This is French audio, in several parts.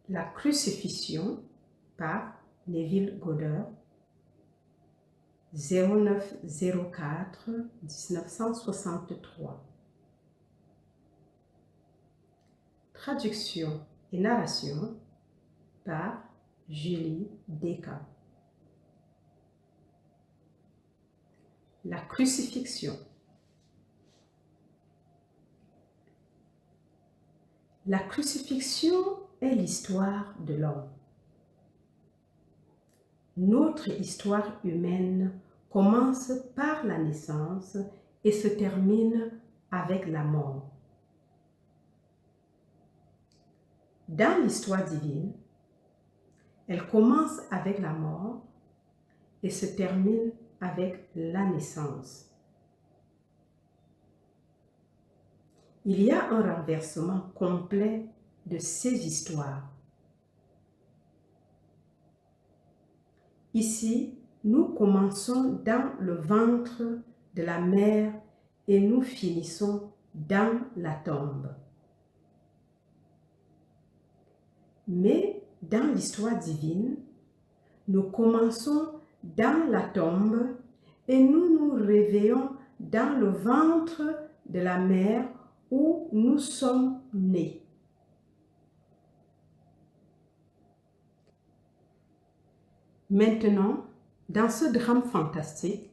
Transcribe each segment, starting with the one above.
La crucifixion par Neville Goddard, 09-04-1963. Traduction et narration par Julie Descamps. La crucifixion. La crucifixion est l'histoire de l'homme. Notre histoire humaine commence par la naissance et se termine avec la mort. Dans l'histoire divine, elle commence avec la mort et se termine avec la naissance. Il y a un renversement complet de ces histoires. Ici, nous commençons dans le ventre de la mère et nous finissons dans la tombe. Mais dans l'histoire divine, nous commençons dans la tombe et nous nous réveillons dans le ventre de la mère où nous sommes nés. Maintenant, dans ce drame fantastique,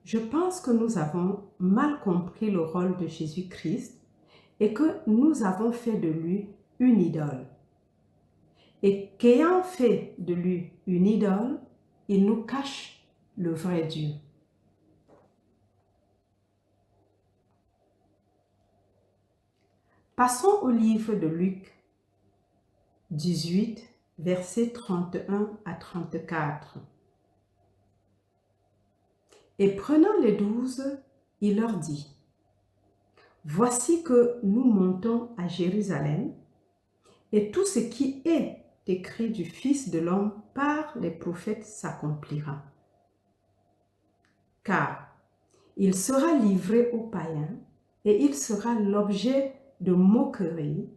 je pense que nous avons mal compris le rôle de Jésus-Christ et que nous avons fait de lui une idole. Et qu'ayant fait de lui une idole, il nous cache le vrai Dieu. Passons au livre de Luc 18, versets 31 à 34. Et prenant les 12, il leur dit, « Voici que nous montons à Jérusalem, et tout ce qui est écrit du Fils de l'homme par les prophètes s'accomplira. Car il sera livré aux païens, et il sera l'objet de moqueries,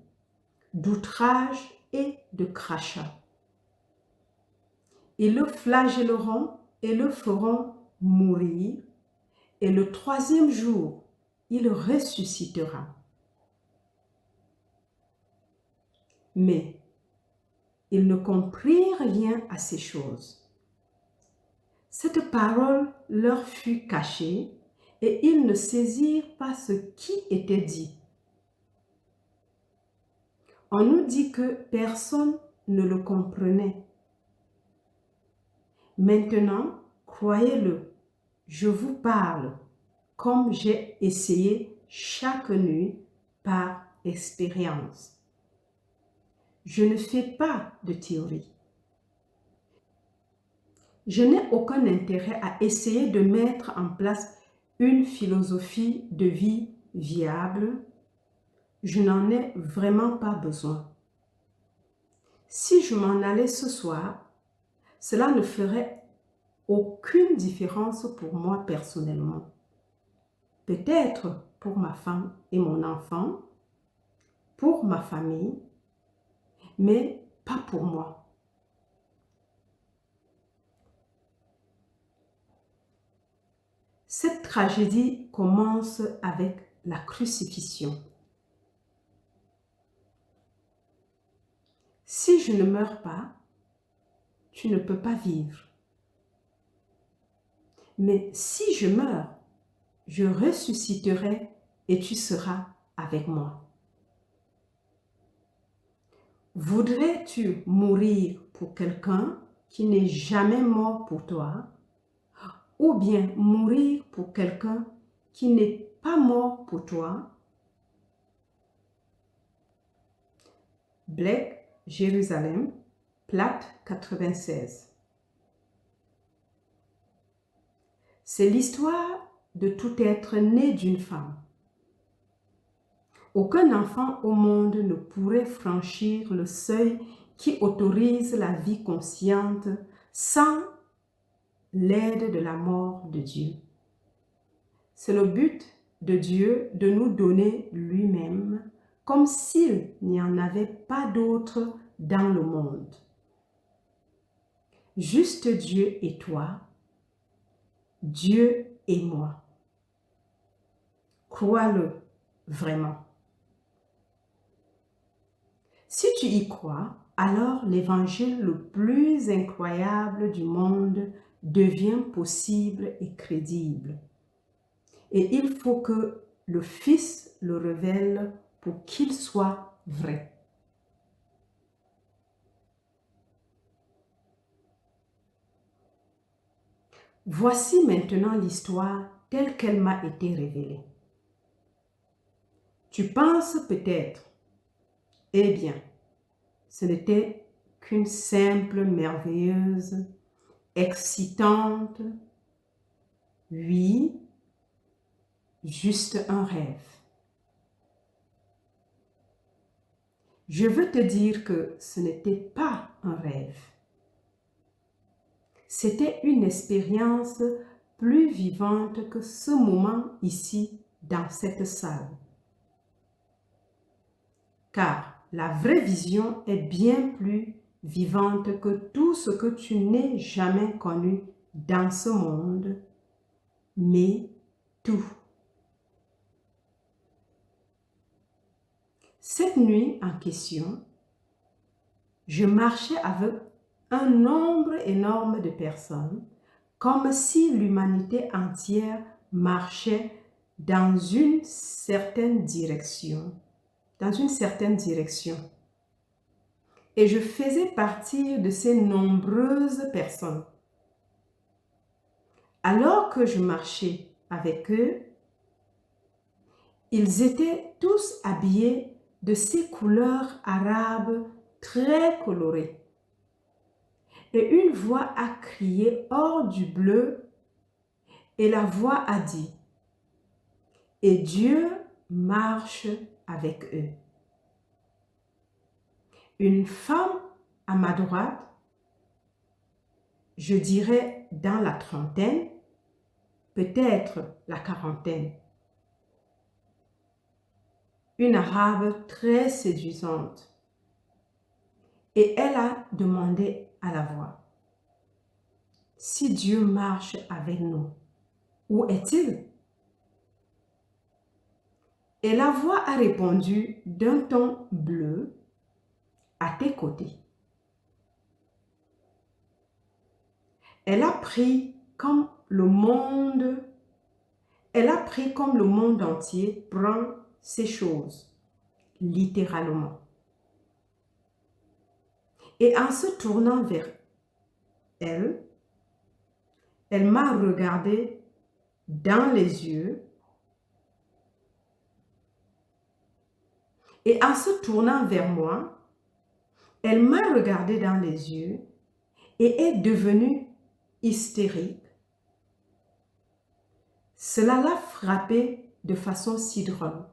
d'outrages et de crachats. Ils le flagelleront et le feront mourir, et le troisième jour, il ressuscitera. Mais ils ne comprirent rien à ces choses. Cette parole leur fut cachée, et ils ne saisirent pas ce qui était dit. On nous dit que personne ne le comprenait. Maintenant, croyez-le, je vous parle comme j'ai essayé chaque nuit par expérience. Je ne fais pas de théorie. Je n'ai aucun intérêt à essayer de mettre en place une philosophie de vie viable. Je n'en ai vraiment pas besoin. Si je m'en allais ce soir, cela ne ferait aucune différence pour moi personnellement. Peut-être pour ma femme et mon enfant, pour ma famille, mais pas pour moi. Cette tragédie commence avec la crucifixion. Si je ne meurs pas, tu ne peux pas vivre. Mais si je meurs, je ressusciterai et tu seras avec moi. Voudrais-tu mourir pour quelqu'un qui n'est jamais mort pour toi, ou bien mourir pour quelqu'un qui n'est pas mort pour toi? Blake, Jérusalem, Platte 96. C'est l'histoire de tout être né d'une femme. Aucun enfant au monde ne pourrait franchir le seuil qui autorise la vie consciente sans l'aide de la mort de Dieu. C'est le but de Dieu de nous donner lui-même comme s'il n'y en avait pas d'autre dans le monde. Juste Dieu et toi, Dieu et moi. Crois-le vraiment. Si tu y crois, alors l'évangile le plus incroyable du monde devient possible et crédible. Et il faut que le Fils le révèle pour qu'il soit vrai. Voici maintenant l'histoire telle qu'elle m'a été révélée. Tu penses peut-être, eh bien, ce n'était qu'une simple, merveilleuse, excitante, oui, juste un rêve. Je veux te dire que ce n'était pas un rêve. C'était une expérience plus vivante que ce moment ici, dans cette salle. Car la vraie vision est bien plus vivante que tout ce que tu n'aies jamais connu dans ce monde, mais tout. Cette nuit en question, je marchais avec un nombre énorme de personnes, comme si l'humanité entière marchait dans une certaine direction. Et je faisais partie de ces nombreuses personnes. Alors que je marchais avec eux, ils étaient tous habillés de ces couleurs arabes très colorées. Et une voix a crié hors du bleu et la voix a dit, et Dieu marche avec eux. Une femme à ma droite, je dirais dans la trentaine, peut-être la quarantaine. Une arabe très séduisante. Et elle a demandé à la voix, si Dieu marche avec nous, où est-il? Et la voix a répondu d'un ton bleu, à tes côtés. Elle a pris comme le monde entier prend ces choses, littéralement. Et en se tournant vers elle, elle m'a regardé dans les yeux et en se tournant vers moi, elle m'a regardé dans les yeux et est devenue hystérique. Cela l'a frappée de façon si drôle.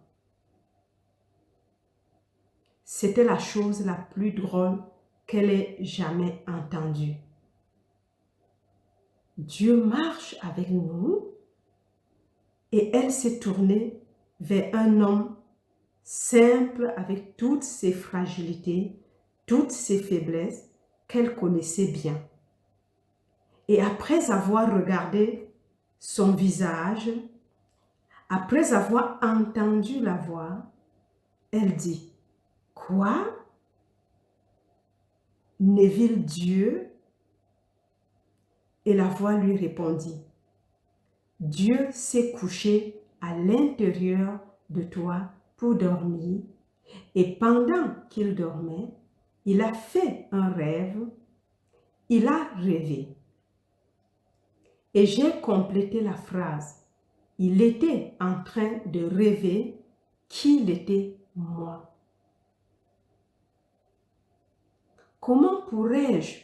C'était la chose la plus drôle qu'elle ait jamais entendue. Dieu marche avec nous et elle s'est tournée vers un homme simple avec toutes ses fragilités, toutes ses faiblesses qu'elle connaissait bien. Et après avoir regardé son visage, après avoir entendu la voix, elle dit, « Quoi? Neville Dieu? » Et la voix lui répondit, « Dieu s'est couché à l'intérieur de toi pour dormir, et pendant qu'il dormait, il a fait un rêve, il a rêvé. » Et j'ai complété la phrase. Il était en train de rêver qu'il était moi. Comment pourrais-je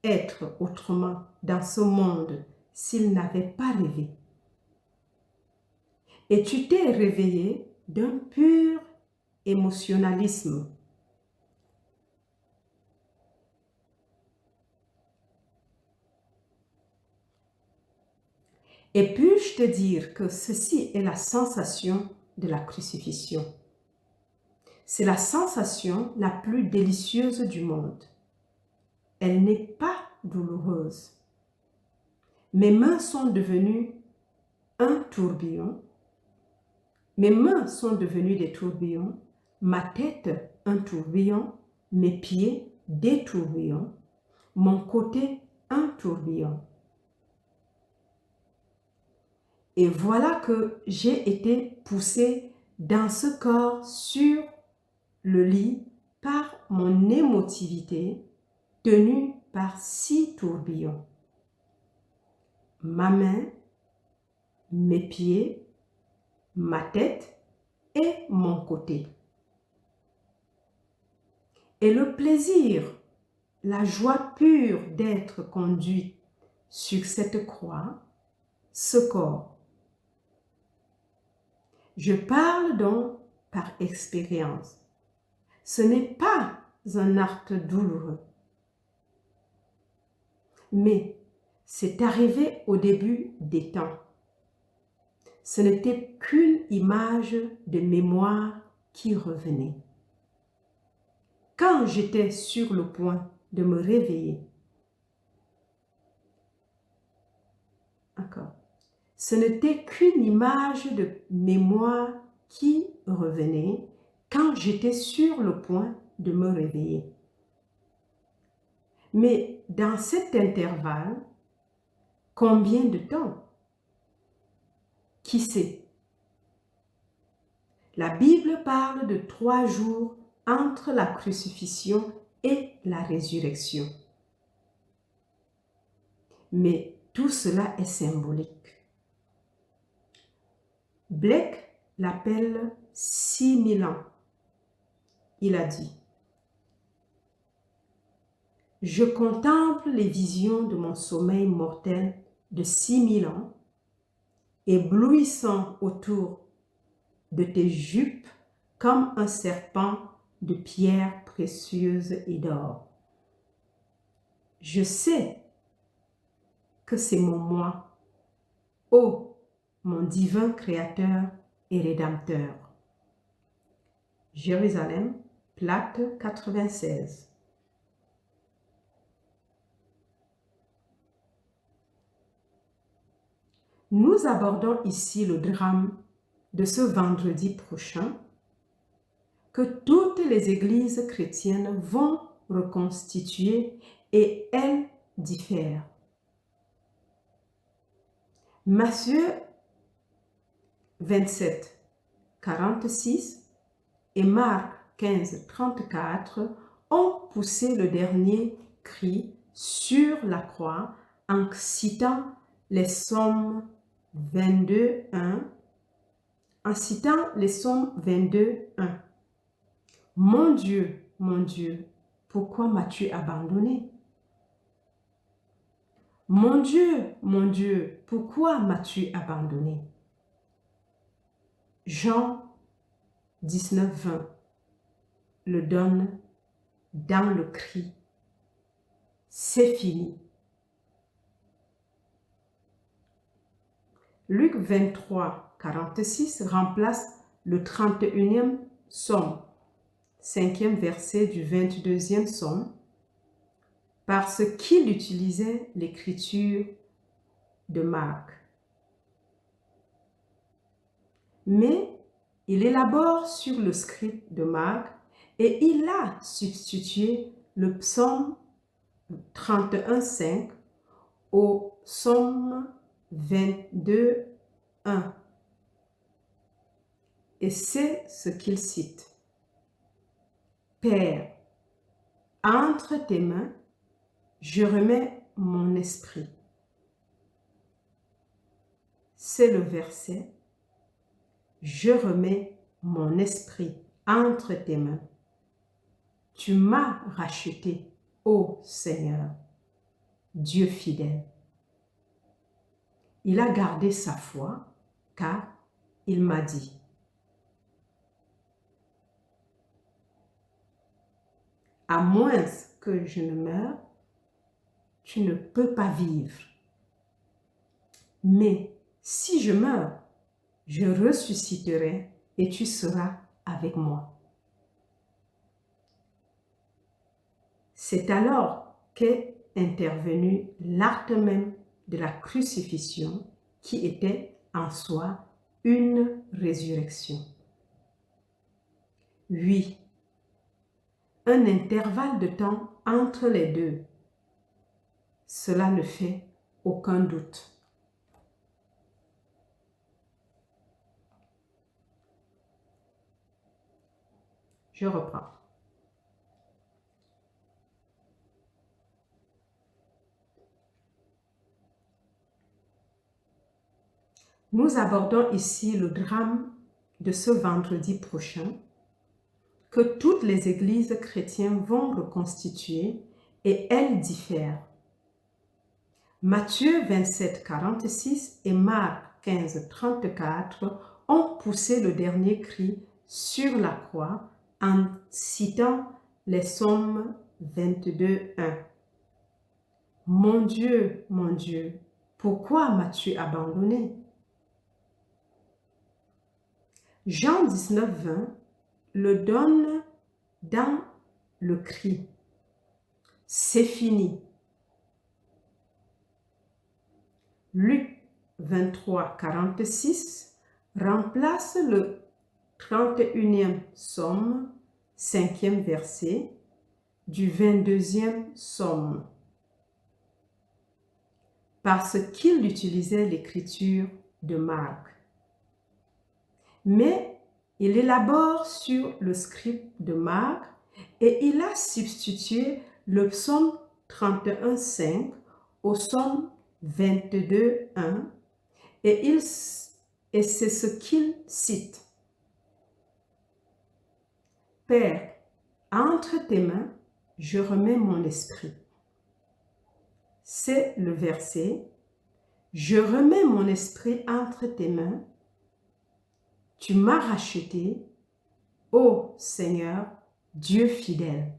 être autrement dans ce monde s'il n'avait pas rêvé? Et tu t'es réveillé d'un pur émotionnalisme. Et puis-je te dire que ceci est la sensation de la crucifixion. C'est la sensation la plus délicieuse du monde. Elle n'est pas douloureuse. Mes mains sont devenues un tourbillon. Mes mains sont devenues des tourbillons. Ma tête, un tourbillon. Mes pieds, des tourbillons. Mon côté, un tourbillon. Et voilà que j'ai été poussée dans ce corps sur le lit par mon émotivité tenue par 6 tourbillons. Ma main, mes pieds, ma tête et mon côté. Et le plaisir, la joie pure d'être conduite sur cette croix, ce corps. Je parle donc par expérience. Ce n'est pas un acte douloureux, mais c'est arrivé au début des temps. Ce n'était qu'une image de mémoire qui revenait. Quand j'étais sur le point de me réveiller, ce n'était qu'une image de mémoire qui revenait quand j'étais sur le point de me réveiller. Mais dans cet intervalle, combien de temps? Qui sait? La Bible parle de 3 jours entre la crucifixion et la résurrection. Mais tout cela est symbolique. Blake l'appelle 6000 ans. Il a dit: « Je contemple les visions de mon sommeil mortel de 6000 ans, éblouissant autour de tes jupes comme un serpent de pierres précieuses et d'or. Je sais que c'est mon moi, ô mon divin Créateur et Rédempteur. » Jérusalem, Platte 96. Nous abordons ici le drame de ce vendredi prochain que toutes les églises chrétiennes vont reconstituer et elles diffèrent. Matthieu 27, 46 et Marc 15, 34 ont poussé le dernier cri sur la croix en citant les psaumes 22, 1. En citant les psaumes 22, 1. Mon Dieu, pourquoi m'as-tu abandonné? Mon Dieu, pourquoi m'as-tu abandonné? Jean 19, 20 le donne dans le cri. C'est fini. Luc 23, 46 remplace le 31e psaume, 5e verset du 22e psaume, parce qu'il utilisait l'écriture de Marc. Mais il élabore sur le script de Marc et il a substitué le psaume 31, 5 au psaume 22, 1. Et c'est ce qu'il cite. Père, entre tes mains, je remets mon esprit. C'est le verset. Je remets mon esprit entre tes mains. Tu m'as racheté, ô Seigneur, Dieu fidèle. Il a gardé sa foi, car il m'a dit: à moins que je ne meure, tu ne peux pas vivre. Mais si je meurs, je ressusciterai et tu seras avec moi. C'est alors qu'est intervenu l'acte même de la crucifixion qui était en soi une résurrection. Oui, un intervalle de temps entre les deux. Cela ne fait aucun doute. Je reprends. Nous abordons ici le drame de ce vendredi prochain que toutes les églises chrétiennes vont reconstituer et elles diffèrent. Matthieu 27, 46 et Marc 15, 34 ont poussé le dernier cri sur la croix en citant les psaumes 22, 1. Mon Dieu, pourquoi m'as-tu abandonné? Jean 19, 20 le donne dans le cri. C'est fini. Luc 23, 46 remplace le 31e psaume, 5e verset, du 22e psaume, parce qu'il utilisait l'écriture de Marc. Mais il élabore sur le script de Marc et il a substitué le psaume 31, 5 au psaume 22, 1 et c'est ce qu'il cite. Père, entre tes mains, je remets mon esprit. C'est le verset. Je remets mon esprit entre tes mains. Tu m'as racheté, ô Seigneur, Dieu fidèle.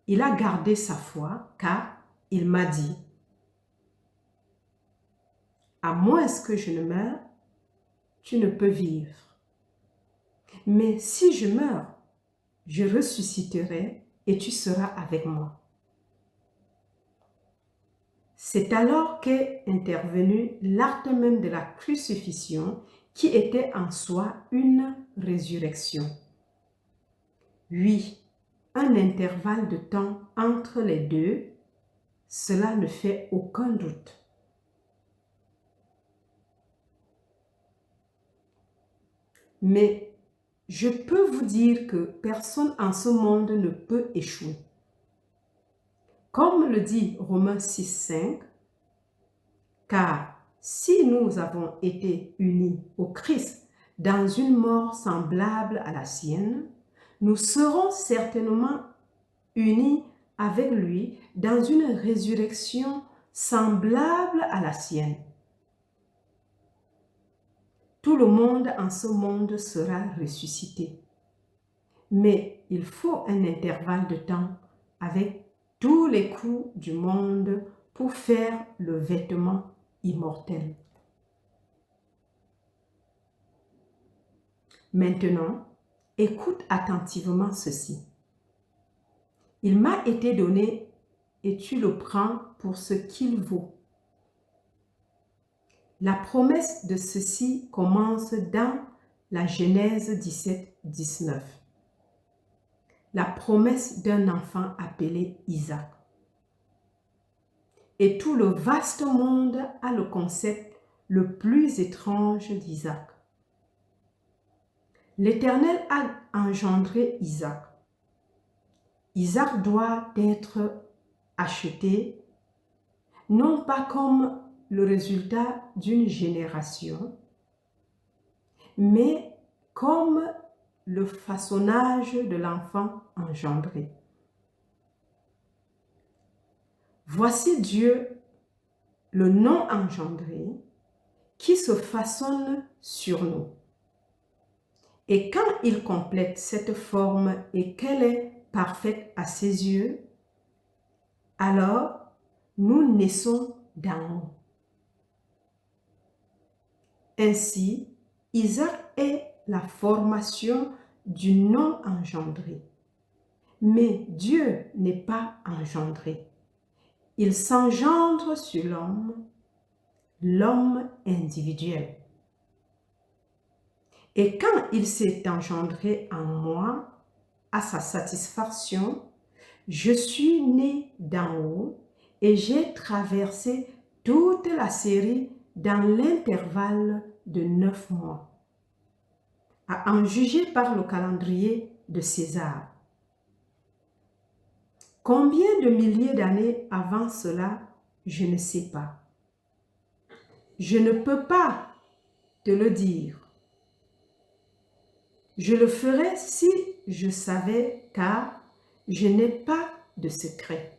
Il a gardé sa foi car il m'a dit, à moins que je ne meure, tu ne peux vivre. Mais si je meurs, je ressusciterai et tu seras avec moi. C'est alors qu'est intervenu l'acte même de la crucifixion qui était en soi une résurrection. Oui, un intervalle de temps entre les deux, cela ne fait aucun doute. Mais je peux vous dire que personne en ce monde ne peut échouer. Comme le dit Romains 6, 5, car si nous avons été unis au Christ dans une mort semblable à la sienne, nous serons certainement unis avec lui dans une résurrection semblable à la sienne. Tout le monde en ce monde sera ressuscité. Mais il faut un intervalle de temps avec tous les coups du monde pour faire le vêtement immortel. Maintenant, écoute attentivement ceci. Il m'a été donné et tu le prends pour ce qu'il vaut. La promesse de ceci commence dans la Genèse 17, 19. La promesse d'un enfant appelé Isaac. Et tout le vaste monde a le concept le plus étrange d'Isaac. L'Éternel a engendré Isaac. Isaac doit être acheté, non pas comme le résultat d'une génération, mais comme le façonnage de l'enfant engendré. Voici Dieu, le non engendré, qui se façonne sur nous. Et quand il complète cette forme et qu'elle est parfaite à ses yeux, alors nous naissons d'en haut. Ainsi, Isaac est la formation du non engendré. Mais Dieu n'est pas engendré. Il s'engendre sur l'homme individuel. Et quand il s'est engendré en moi, à sa satisfaction, je suis né d'en haut et j'ai traversé toute la série dans l'intervalle de 9 mois, à en juger par le calendrier de César. Combien de milliers d'années avant cela, je ne sais pas. Je ne peux pas te le dire. Je le ferais si je savais, car je n'ai pas de secret.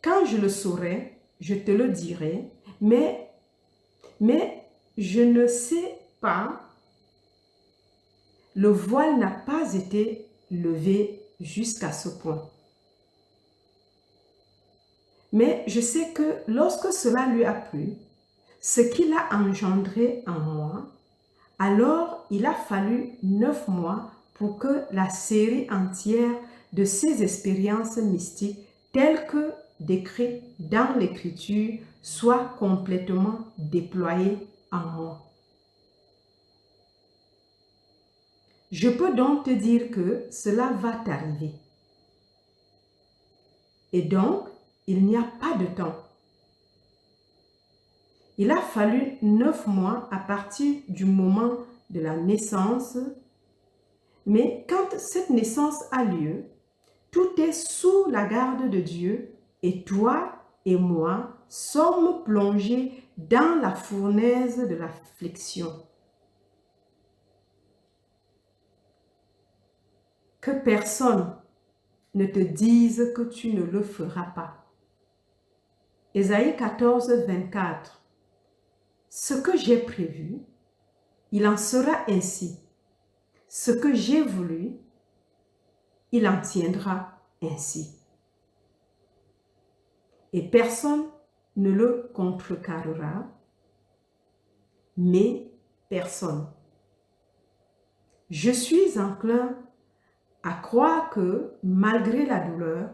Quand je le saurai, je te le dirai, mais je ne sais pas. Le voile n'a pas été levé jusqu'à ce point. Mais je sais que lorsque cela lui a plu, ce qu'il a engendré en moi, alors il a fallu 9 mois pour que la série entière de ces expériences mystiques telles que décrites dans l'Écriture soit complètement déployée en moi. Je peux donc te dire que cela va t'arriver. Et donc, il n'y a pas de temps. Il a fallu 9 mois à partir du moment de la naissance, mais quand cette naissance a lieu, tout est sous la garde de Dieu et toi et moi sommes plongés dans la fournaise de l'affliction. Que personne ne te dise que tu ne le feras pas. Ésaïe 14, 24. Ce que j'ai prévu, il en sera ainsi. Ce que j'ai voulu, il en tiendra ainsi. Et personne ne le contrecarrera, mais personne. Je suis enclin à croire que malgré la douleur,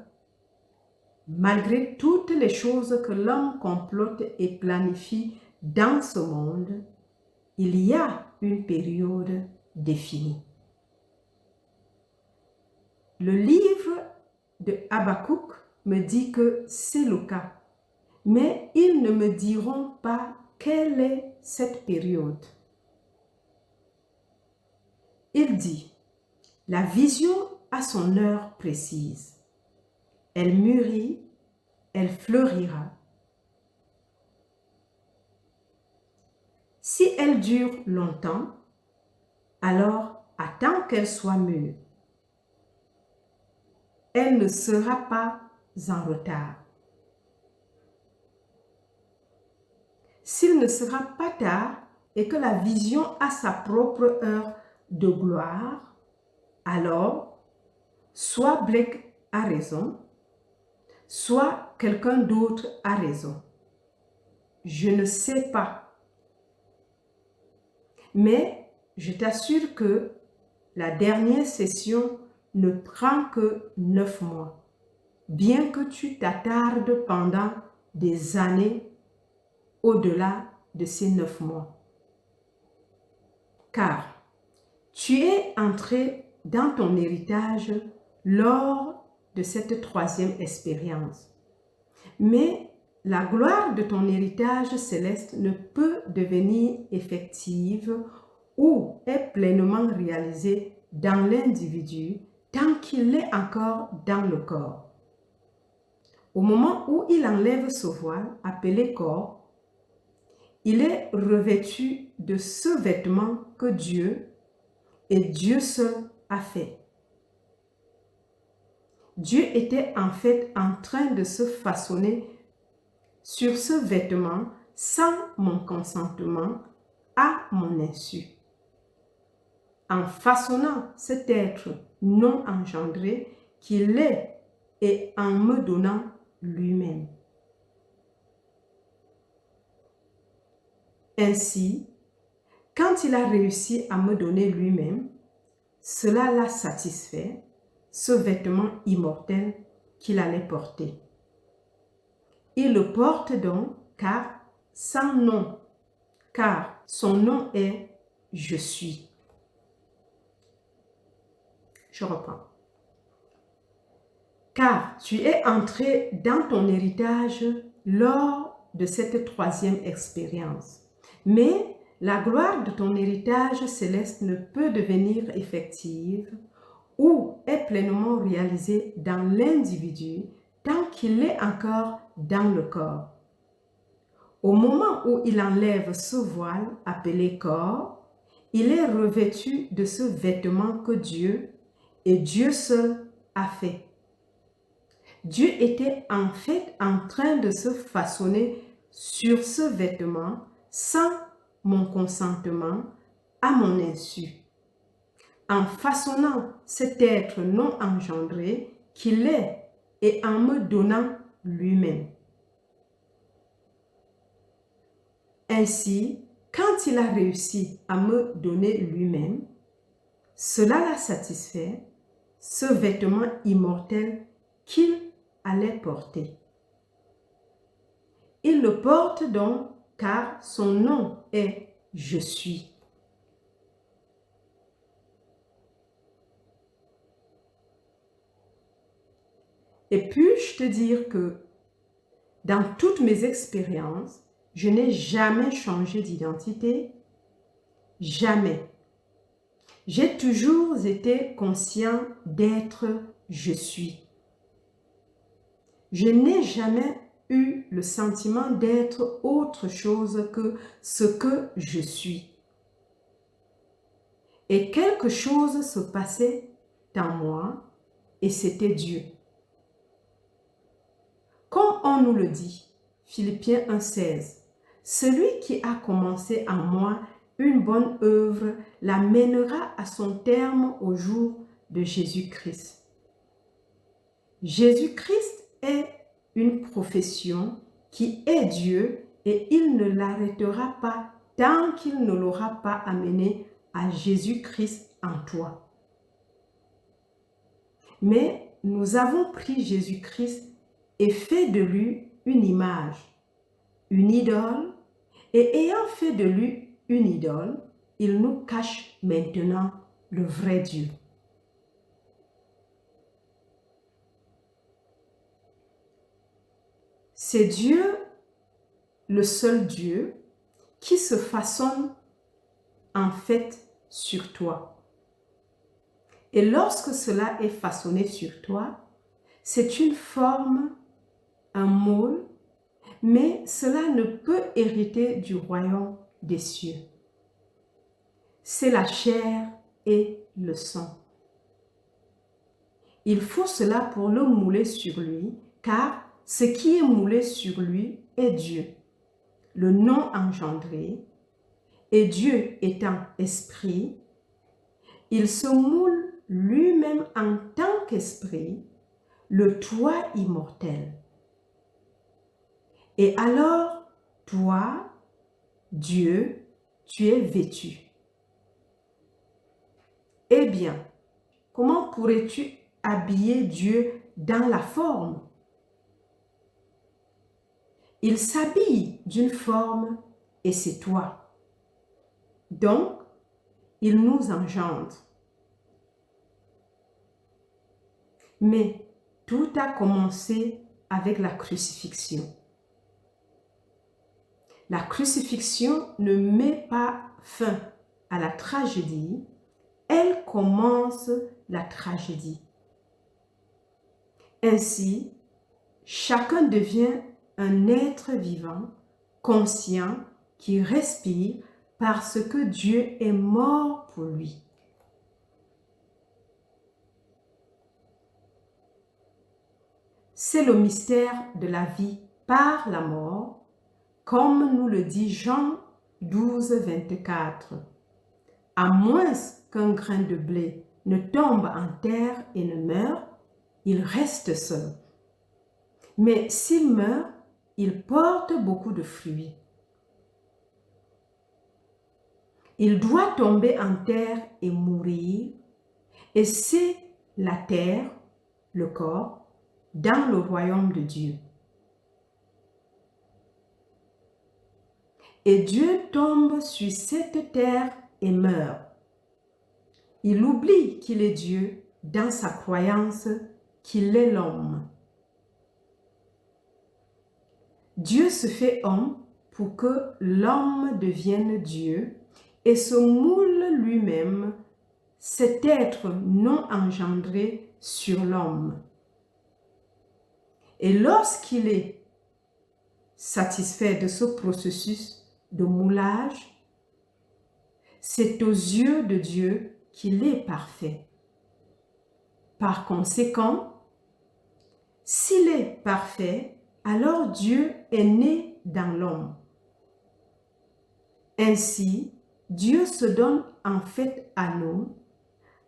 malgré toutes les choses que l'homme complote et planifie dans ce monde, il y a une période définie. Le livre de Habakkuk me dit que c'est le cas, mais ils ne me diront pas quelle est cette période. Il dit, la vision a son heure précise. Elle mûrit, elle fleurira. Si elle dure longtemps, alors attends qu'elle soit mûre. Elle ne sera pas en retard. S'il ne sera pas tard et que la vision a sa propre heure de gloire, alors soit Blake a raison, soit quelqu'un d'autre a raison. Je ne sais pas. Mais je t'assure que la dernière session ne prend que 9 mois, bien que tu t'attardes pendant des années au-delà de ces 9 mois. Car tu es entré dans ton héritage lors de cette 3e expérience. Mais la gloire de ton héritage céleste ne peut devenir effective ou est pleinement réalisée dans l'individu tant qu'il est encore dans le corps. Au moment où il enlève ce voile appelé corps, il est revêtu de ce vêtement que Dieu et Dieu seul a fait. Dieu était en fait en train de se façonner sur ce vêtement sans mon consentement, à mon insu. En façonnant cet être non engendré qu'il est et en me donnant lui-même. Ainsi, quand il a réussi à me donner lui-même, cela l'a satisfait ce vêtement immortel qu'il allait porter. Il le porte donc car son nom est « Je suis ». Je reprends. Car tu es entré dans ton héritage lors de cette troisième expérience. Mais la gloire de ton héritage céleste ne peut devenir effective ou est pleinement réalisée dans l'individu tant qu'il est encore dans le corps. Au moment où il enlève ce voile appelé corps, il est revêtu de ce vêtement que Dieu, et Dieu seul, a fait. Dieu était en fait en train de se façonner sur ce vêtement sans mon consentement, à mon insu, en façonnant cet être non engendré qu'il est et en me donnant lui-même. Ainsi, quand il a réussi à me donner lui-même, cela l'a satisfait, ce vêtement immortel qu'il allait porter. Il le porte donc car son nom est « Je suis ». Et puis-je te dire que dans toutes mes expériences, je n'ai jamais changé d'identité, jamais. J'ai toujours été conscient d'être « Je suis ». Je n'ai jamais eu le sentiment d'être autre chose que ce que je suis. Et quelque chose se passait en moi et c'était Dieu. Comme on nous le dit, Philippiens 1,16, celui qui a commencé en moi une bonne œuvre la mènera à son terme au jour de Jésus-Christ. Jésus-Christ est une profession qui est Dieu et il ne l'arrêtera pas tant qu'il ne l'aura pas amené à Jésus-Christ en toi. Mais nous avons pris Jésus-Christ et fait de lui une image, une idole, et ayant fait de lui une idole, il nous cache maintenant le vrai Dieu. C'est Dieu, le seul Dieu, qui se façonne en fait sur toi. Et lorsque cela est façonné sur toi, c'est une forme, un moule, mais cela ne peut hériter du royaume des cieux. C'est la chair et le sang. Il faut cela pour le mouler sur lui, car ce qui est moulé sur lui est Dieu, le non engendré, et Dieu étant esprit, il se moule lui-même en tant qu'esprit, le toi immortel. Et alors, toi, Dieu, tu es vêtu. Eh bien, comment pourrais-tu habiller Dieu dans la forme? Il s'habille d'une forme et c'est toi. Donc, il nous engendre. Mais tout a commencé avec la crucifixion. La crucifixion ne met pas fin à la tragédie, elle commence la tragédie. Ainsi, chacun devient un être vivant, conscient, qui respire parce que Dieu est mort pour lui. C'est le mystère de la vie par la mort, comme nous le dit Jean 12, 24. À moins qu'un grain de blé ne tombe en terre et ne meure, il reste seul. Mais s'il meurt, il porte beaucoup de fruits. Il doit tomber en terre et mourir, et c'est la terre, le corps, dans le royaume de Dieu. Et Dieu tombe sur cette terre et meurt. Il oublie qu'il est Dieu dans sa croyance qu'il est l'homme. Dieu se fait homme pour que l'homme devienne Dieu et se moule lui-même, cet être non engendré sur l'homme. Et lorsqu'il est satisfait de ce processus de moulage, c'est aux yeux de Dieu qu'il est parfait. Par conséquent, s'il est parfait, alors Dieu est né dans l'homme. Ainsi, Dieu se donne en fait à nous,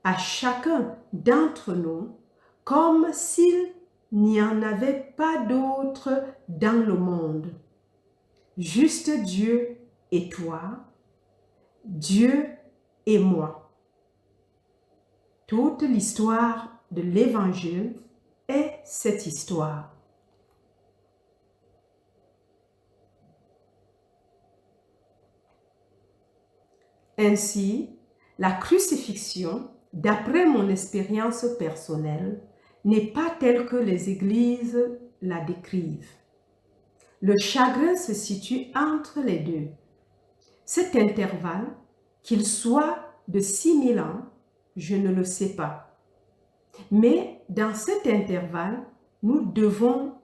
à chacun d'entre nous, comme s'il n'y en avait pas d'autre dans le monde. Juste Dieu et toi, Dieu et moi. Toute l'histoire de l'Évangile est cette histoire. Ainsi, la crucifixion, d'après mon expérience personnelle, n'est pas telle que les églises la décrivent. Le chagrin se situe entre les deux. Cet intervalle, qu'il soit de 6000 ans, je ne le sais pas. Mais dans cet intervalle, nous devons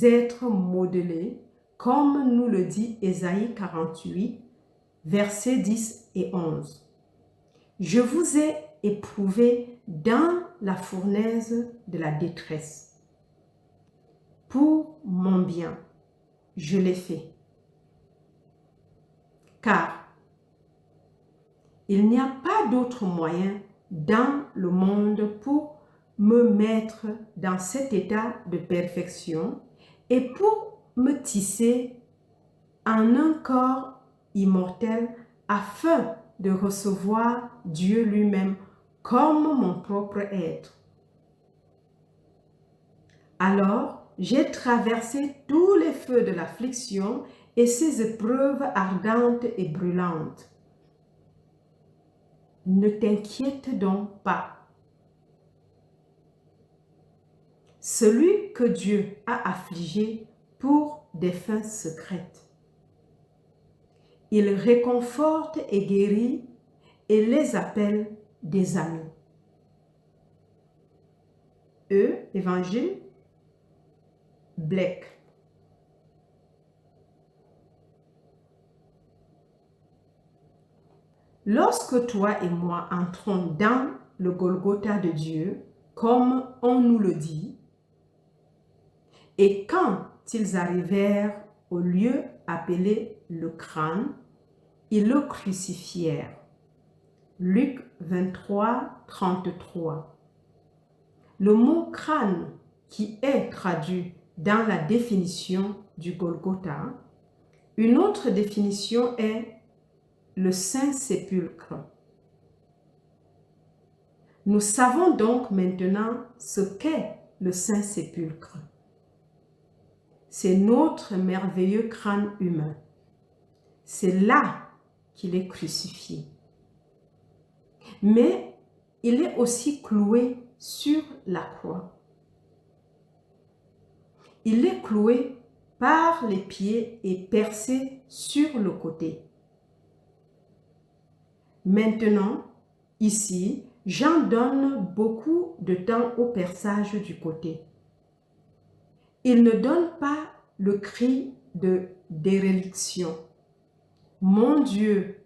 être modelés, comme nous le dit Ésaïe 48, versets 10 et 11. Je vous ai éprouvé dans la fournaise de la détresse. Pour mon bien, je l'ai fait. Car il n'y a pas d'autre moyen dans le monde pour me mettre dans cet état de perfection et pour me tisser en un corps immortel afin de recevoir Dieu lui-même comme mon propre être. Alors, j'ai traversé tous les feux de l'affliction et ces épreuves ardentes et brûlantes. Ne t'inquiète donc pas. Celui que Dieu a affligé pour des fins secrètes. Il réconforte et guérit et les appelle des amis. Évangile, Blake. Lorsque toi et moi entrons dans le Golgotha de Dieu, comme on nous le dit, et quand ils arrivèrent au lieu appelé le crâne, ils le crucifièrent. Luc 23, 33. Le mot crâne, qui est traduit dans la définition du Golgotha, une autre définition est le Saint-Sépulcre. Nous savons donc maintenant ce qu'est le Saint-Sépulcre. C'est notre merveilleux crâne humain. C'est là qu'il est crucifié. Mais il est aussi cloué sur la croix. Il est cloué par les pieds et percé sur le côté. Maintenant, ici, Jean donne beaucoup de temps au perçage du côté. Il ne donne pas le cri de déréliction. Mon Dieu,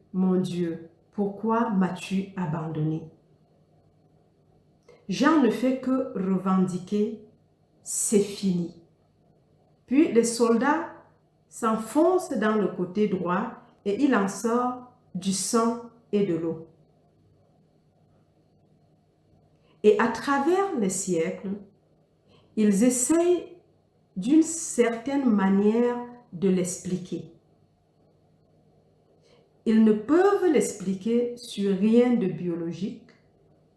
pourquoi m'as-tu abandonné? Jean ne fait que revendiquer, c'est fini. Puis les soldats s'enfoncent dans le côté droit et il en sort du sang et de l'eau. Et à travers les siècles, ils essayent d'une certaine manière de l'expliquer. Ils ne peuvent l'expliquer sur rien de biologique,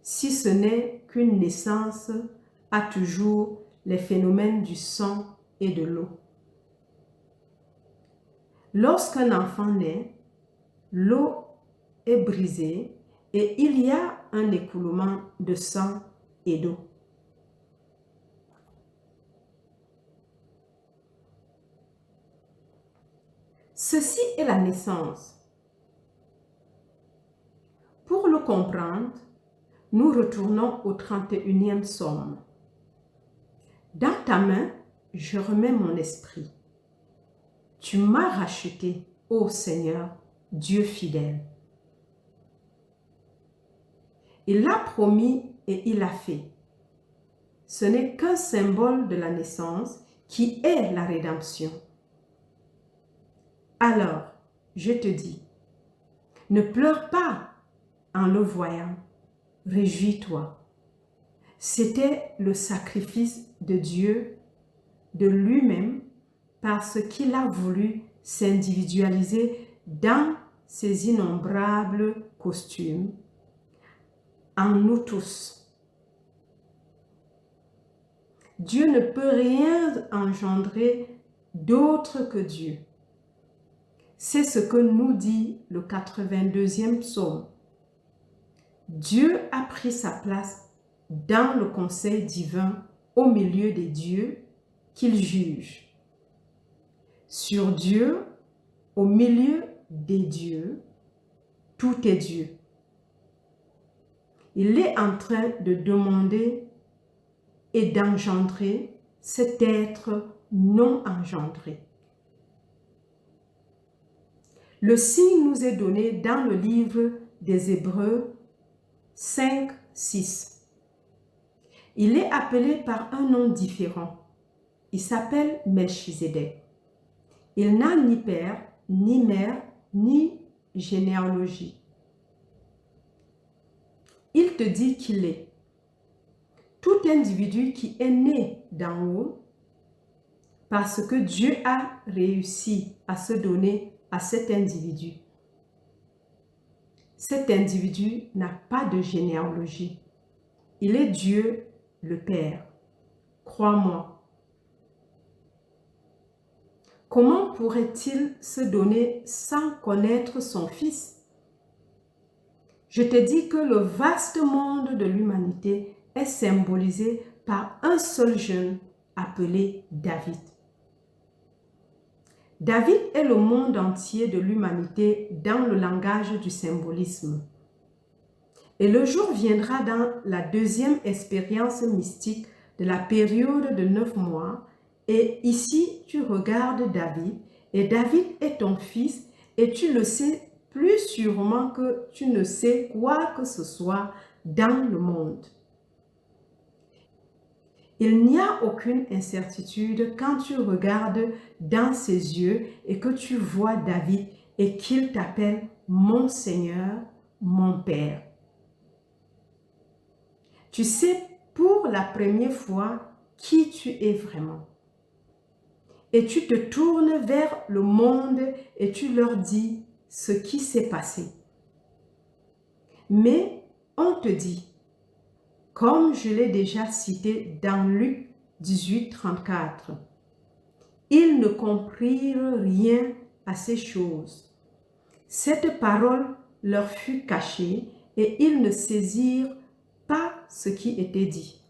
si ce n'est qu'une naissance a toujours les phénomènes du sang et de l'eau. Lorsqu'un enfant naît, l'eau est brisée et il y a un écoulement de sang et d'eau. Ceci est la naissance. Pour le comprendre, nous retournons au 31e psaume. Dans ta main, je remets mon esprit. Tu m'as racheté, ô Seigneur, Dieu fidèle. Il l'a promis et il l'a fait. Ce n'est qu'un symbole de la naissance qui est la rédemption. Alors, je te dis, ne pleure pas en le voyant, réjouis-toi. C'était le sacrifice de Dieu, de lui-même, parce qu'il a voulu s'individualiser dans ses innombrables costumes, en nous tous. Dieu ne peut rien engendrer d'autre que Dieu. C'est ce que nous dit le 82e psaume. Dieu a pris sa place dans le conseil divin au milieu des dieux qu'il juge. Sur Dieu, au milieu des dieux, tout est Dieu. Il est en train de demander et d'engendrer cet être non engendré. Le signe nous est donné dans le livre des Hébreux 5, 6. Il est appelé par un nom différent. Il s'appelle Melchizedek. Il n'a ni père, ni mère, ni généalogie. Il te dit qu'il est. Tout individu qui est né d'en haut, parce que Dieu a réussi à se donner à cet individu. Cet individu n'a pas de généalogie. Il est Dieu le Père. Crois-moi. Comment pourrait-il se donner sans connaître son Fils? Je te dis que le vaste monde de l'humanité est symbolisé par un seul jeune appelé David. David est le monde entier de l'humanité dans le langage du symbolisme. Et le jour viendra dans la deuxième expérience mystique de la période de 9 mois. Et ici, tu regardes David, et David est ton fils, et tu le sais plus sûrement que tu ne sais quoi que ce soit dans le monde. Il n'y a aucune incertitude quand tu regardes dans ses yeux et que tu vois David et qu'il t'appelle mon Seigneur, mon Père. Tu sais pour la première fois qui tu es vraiment. Et tu te tournes vers le monde et tu leur dis ce qui s'est passé. Mais on te dit, comme je l'ai déjà cité dans Luc 18, 34, ils ne comprirent rien à ces choses. Cette parole leur fut cachée et ils ne saisirent pas ce qui était dit.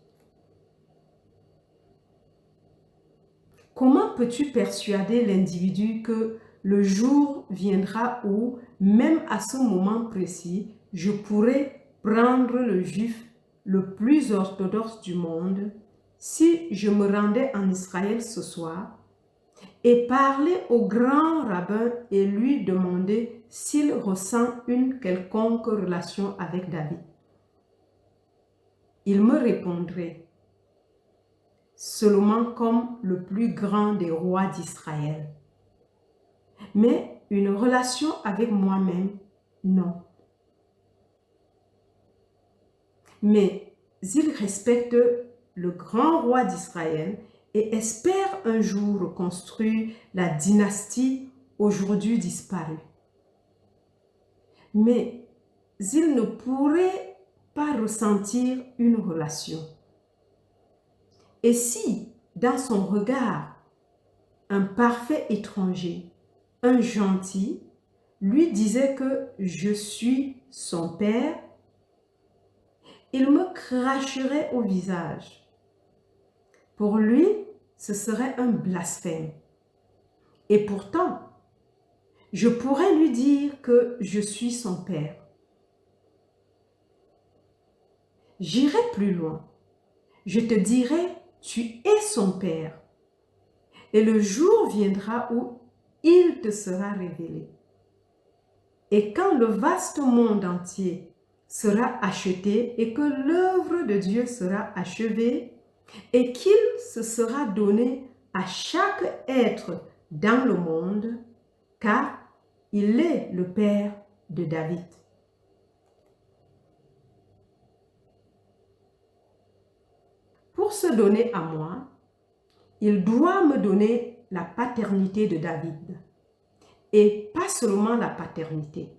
Comment peux-tu persuader l'individu que le jour viendra où, même à ce moment précis, je pourrai prendre le juif le plus orthodoxe du monde, si je me rendais en Israël ce soir, et parler au grand rabbin et lui demander s'il ressent une quelconque relation avec David? Il me répondrait, seulement comme le plus grand des rois d'Israël. Mais une relation avec moi-même, non. Mais il respecte le grand roi d'Israël et espère un jour reconstruire la dynastie aujourd'hui disparue. Mais il ne pourrait pas ressentir une relation. Et si, dans son regard, un parfait étranger, un gentil, lui disait que je suis son père, il me cracherait au visage. Pour lui, ce serait un blasphème. Et pourtant, je pourrais lui dire que je suis son père. J'irai plus loin. Je te dirai, tu es son père. Et le jour viendra où il te sera révélé. Et quand le vaste monde entier sera acheté et que l'œuvre de Dieu sera achevée et qu'il se sera donné à chaque être dans le monde, car il est le Père de David. Pour se donner à moi, il doit me donner la paternité de David. Et pas seulement la paternité.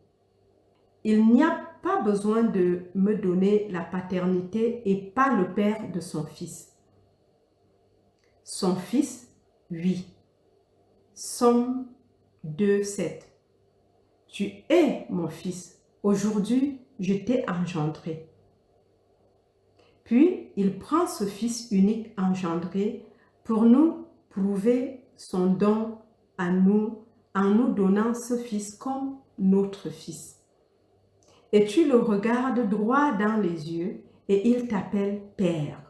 Il n'y a pas besoin de me donner la paternité et pas le père de son fils. Son fils, oui. Somme 2:7. Tu es mon fils. Aujourd'hui, je t'ai engendré. Puis, il prend ce fils unique engendré pour nous prouver son don à nous en nous donnant ce fils comme notre fils. Et tu le regardes droit dans les yeux et il t'appelle Père.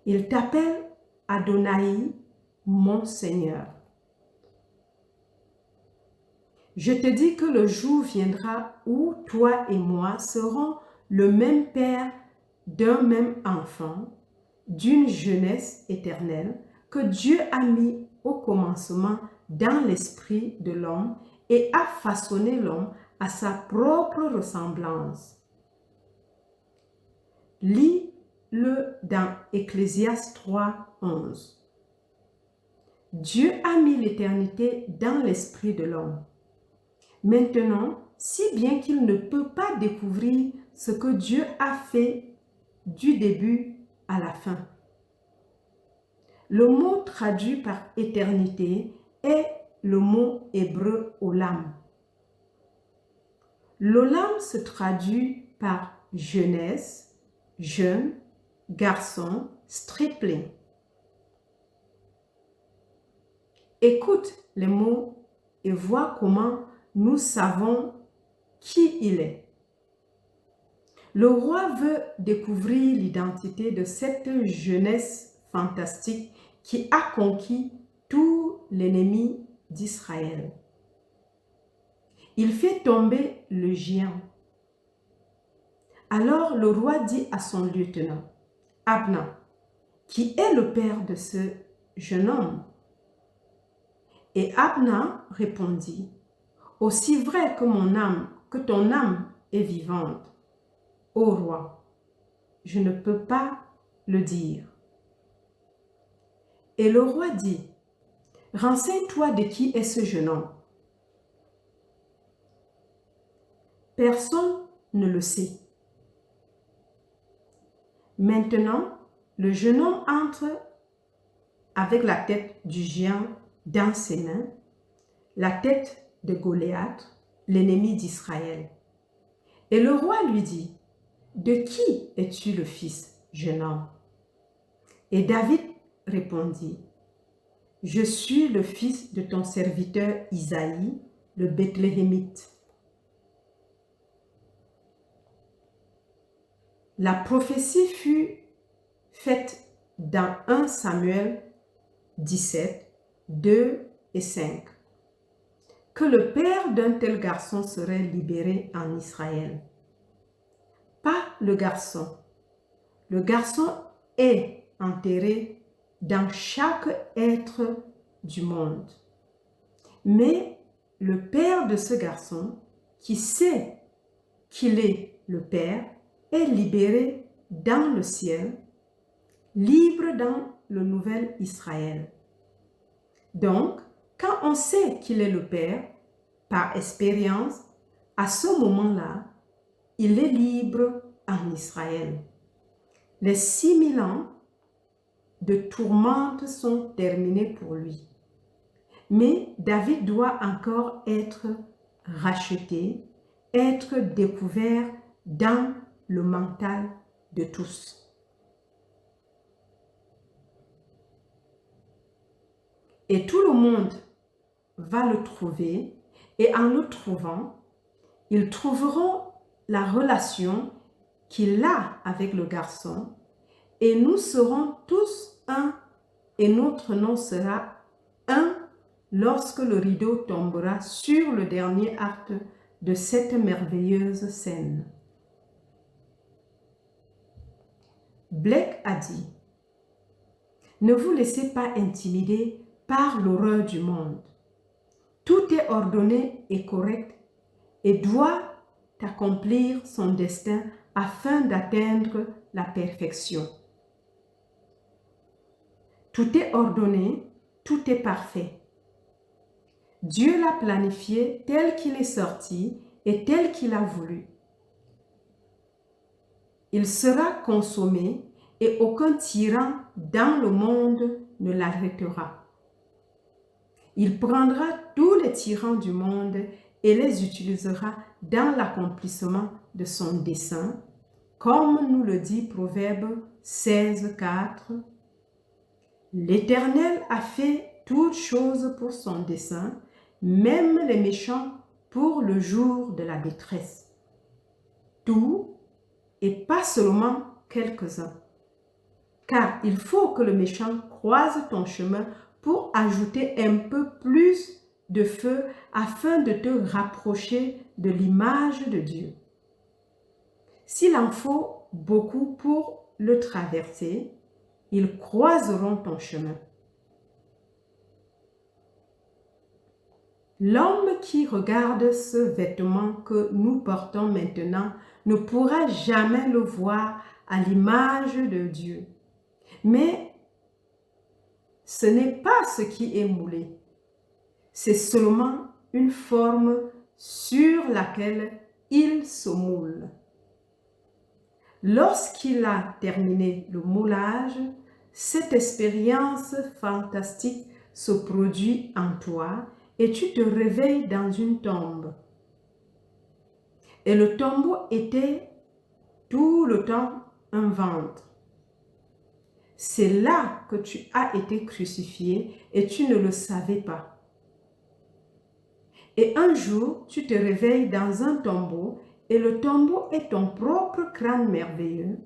Il t'appelle Adonai, mon Seigneur. Je te dis que le jour viendra où toi et moi serons le même Père d'un même enfant, d'une jeunesse éternelle que Dieu a mis au commencement dans l'esprit de l'homme et a façonné l'homme à sa propre ressemblance. Lis-le dans Ecclésiaste 3:11. Dieu a mis l'éternité dans l'esprit de l'homme. Maintenant, si bien qu'il ne peut pas découvrir ce que Dieu a fait du début à la fin. Le mot traduit par éternité est le mot hébreu olam. L'olam se traduit par jeunesse, jeune, garçon, stripling. Écoute les mots et vois comment nous savons qui il est. Le roi veut découvrir l'identité de cette jeunesse fantastique qui a conquis tout l'ennemi d'Israël. Il fait tomber le géant. Alors le roi dit à son lieutenant, Abna, qui est le père de ce jeune homme? Et Abna répondit, aussi vrai que ton âme est vivante, ô roi, je ne peux pas le dire. Et le roi dit, renseigne-toi de qui est ce jeune homme. Personne ne le sait. Maintenant, le jeune homme entre avec la tête du géant dans ses mains, la tête de Goliath, l'ennemi d'Israël. Et le roi lui dit, de qui es-tu le fils, jeune homme? Et David répondit, je suis le fils de ton serviteur Isaïe, le Bethléemite. La prophétie fut faite dans 1 Samuel 17, 2 et 5, que le père d'un tel garçon serait libéré en Israël. Pas le garçon. Le garçon est enterré dans chaque être du monde. Mais le père de ce garçon, qui sait qu'il est le père, est libéré dans le ciel, libre dans le nouvel Israël. Donc, quand on sait qu'il est le père, par expérience, à ce moment-là, il est libre en Israël. Les 6000 ans de tourmente sont terminés pour lui. Mais David doit encore être racheté, être découvert dans le mental de tous. Et tout le monde va le trouver, et en le trouvant, ils trouveront la relation qu'il a avec le garçon, et nous serons tous un, et notre nom sera un lorsque le rideau tombera sur le dernier acte de cette merveilleuse scène. Blake a dit, « Ne vous laissez pas intimider par l'horreur du monde. Tout est ordonné et correct et doit accomplir son destin afin d'atteindre la perfection. Tout est ordonné, tout est parfait. Dieu l'a planifié tel qu'il est sorti et tel qu'il a voulu. Il sera consommé et aucun tyran dans le monde ne l'arrêtera. Il prendra tous les tyrans du monde et les utilisera dans l'accomplissement de son dessein, comme nous le dit Proverbe 16, 4. L'Éternel a fait toutes choses pour son dessein, même les méchants pour le jour de la détresse. Tout et pas seulement quelques-uns. Car il faut que le méchant croise ton chemin pour ajouter un peu plus de feu afin de te rapprocher de l'image de Dieu. S'il en faut beaucoup pour le traverser, ils croiseront ton chemin. L'homme qui regarde ce vêtement que nous portons maintenant ne pourra jamais le voir à l'image de Dieu. Mais ce n'est pas ce qui est moulé. C'est seulement une forme sur laquelle il se moule. Lorsqu'il a terminé le moulage, cette expérience fantastique se produit en toi et tu te réveilles dans une tombe. Et le tombeau était tout le temps un ventre. C'est là que tu as été crucifié et tu ne le savais pas. Et un jour, tu te réveilles dans un tombeau et le tombeau est ton propre crâne merveilleux.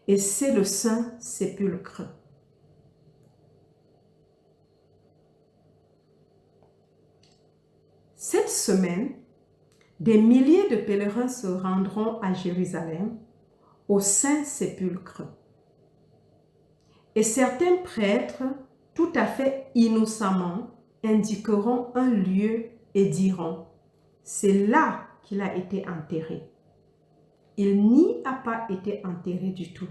Et c'est le saint sépulcre. Cette semaine, des milliers de pèlerins se rendront à Jérusalem, au saint sépulcre. Et certains prêtres, tout à fait innocemment, indiqueront un lieu et diront, c'est là qu'il a été enterré. Il n'y a pas été enterré du tout.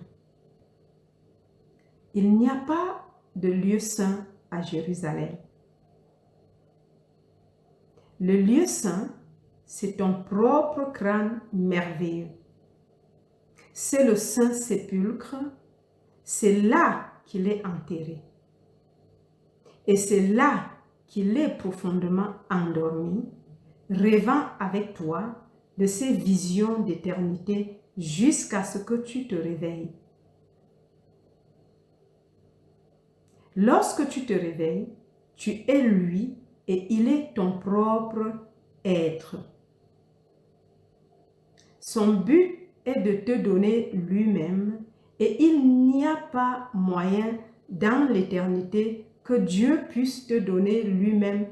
Il n'y a pas de lieu saint à Jérusalem. Le lieu saint, c'est ton propre crâne merveilleux. C'est le saint sépulcre, c'est là qu'il est enterré. Et c'est là qu'il est profondément endormi, rêvant avec toi de ces visions d'éternité jusqu'à ce que tu te réveilles. Lorsque tu te réveilles, tu es lui et il est ton propre être. Son but est de te donner lui-même et il n'y a pas moyen dans l'éternité que Dieu puisse te donner lui-même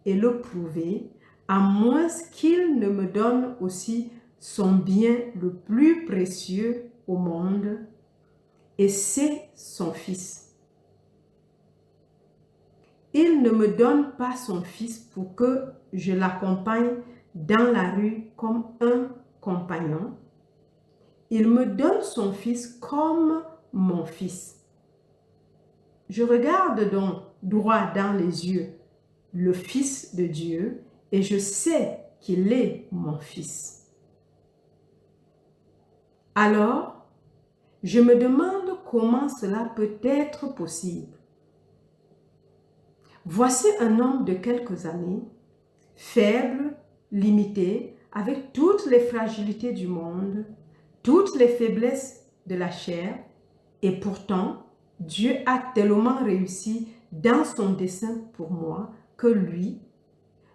et le prouver, à moins qu'il ne me donne aussi son bien le plus précieux au monde, et c'est son Fils. Il ne me donne pas son Fils pour que je l'accompagne dans la rue comme un compagnon. Il me donne son Fils comme mon Fils. Je regarde donc droit dans les yeux le Fils de Dieu et je sais qu'il est mon Fils. Alors, je me demande comment cela peut être possible. Voici un homme de quelques années, faible, limité, avec toutes les fragilités du monde, toutes les faiblesses de la chair, et pourtant, Dieu a tellement réussi dans son dessein pour moi que lui,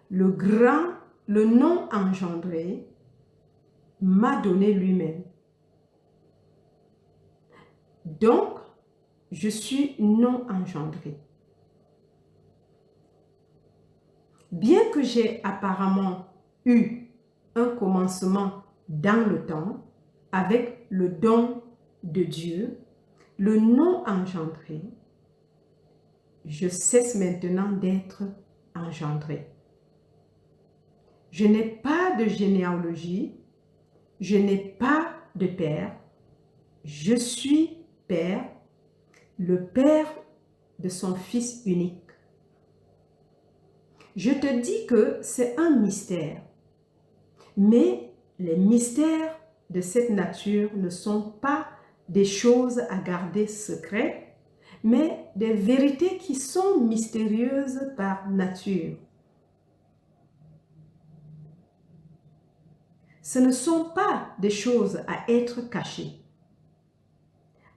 le grand, le non engendré, m'a donné lui-même. Donc, je suis non engendré. Bien que j'ai apparemment eu un commencement dans le temps avec le don de Dieu, le non engendré, je cesse maintenant d'être engendré. Je n'ai pas de généalogie, je n'ai pas de père, je suis père, le père de son Fils unique. Je te dis que c'est un mystère, mais les mystères de cette nature ne sont pas des choses à garder secrètes, mais des vérités qui sont mystérieuses par nature. Ce ne sont pas des choses à être cachées.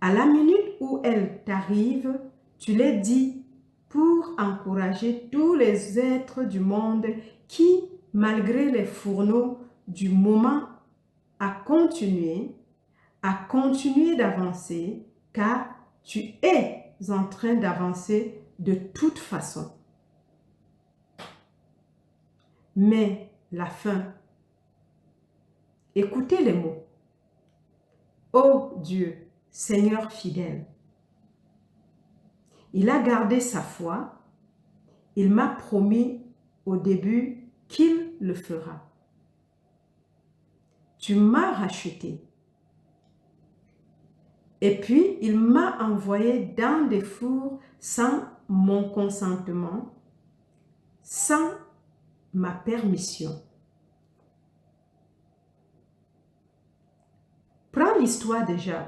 À la minute où elles t'arrivent, tu les dis pour encourager tous les êtres du monde qui, malgré les fourneaux du moment, à continuer d'avancer, car tu es en train d'avancer de toute façon. Mais la fin, écoutez les mots. Ô Dieu, Seigneur fidèle, il a gardé sa foi, il m'a promis au début qu'il le fera. Tu m'as racheté. Et puis, il m'a envoyé dans des fours sans mon consentement, sans ma permission. Prends l'histoire de Job.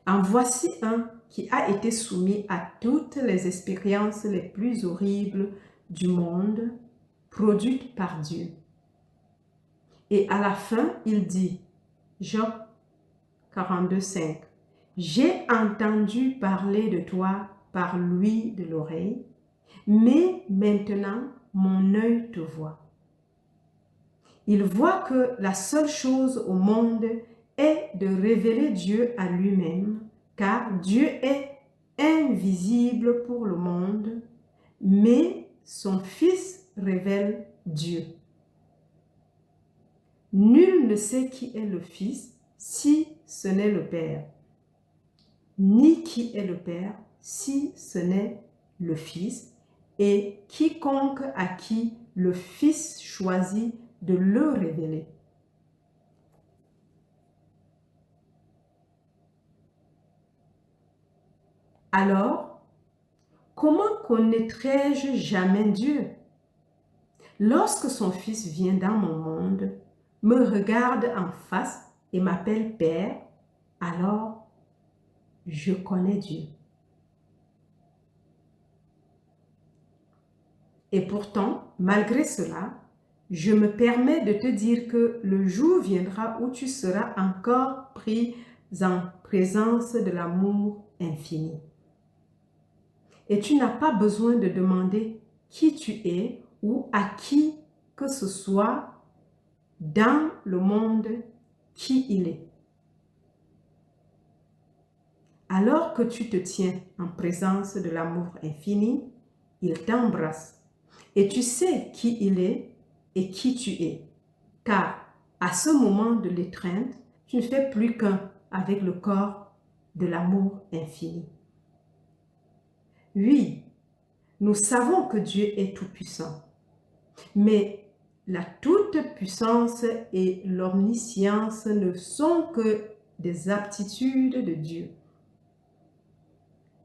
En voici un qui a été soumis à toutes les expériences les plus horribles du monde, produites par Dieu. Et à la fin, il dit, Job 42:5, « J'ai entendu parler de toi par l'ouïe de l'oreille, mais maintenant mon œil te voit. » Il voit que la seule chose au monde est de révéler Dieu à lui-même, car Dieu est invisible pour le monde, mais son Fils révèle Dieu. Nul ne sait qui est le Fils si ce n'est le Père, ni qui est le Père si ce n'est le Fils, et quiconque à qui le Fils choisit de le révéler. Alors, comment connaîtrai-je jamais Dieu? Lorsque son Fils vient dans mon monde, me regarde en face et m'appelle Père, alors je connais Dieu. Et pourtant, malgré cela, je me permets de te dire que le jour viendra où tu seras encore pris en présence de l'amour infini. Et tu n'as pas besoin de demander qui tu es ou à qui que ce soit dans le monde qui il est. Alors que tu te tiens en présence de l'amour infini, il t'embrasse et tu sais qui il est et qui tu es. Car à ce moment de l'étreinte, tu ne fais plus qu'un avec le corps de l'amour infini. Oui, nous savons que Dieu est tout-puissant, mais la toute-puissance et l'omniscience ne sont que des aptitudes de Dieu.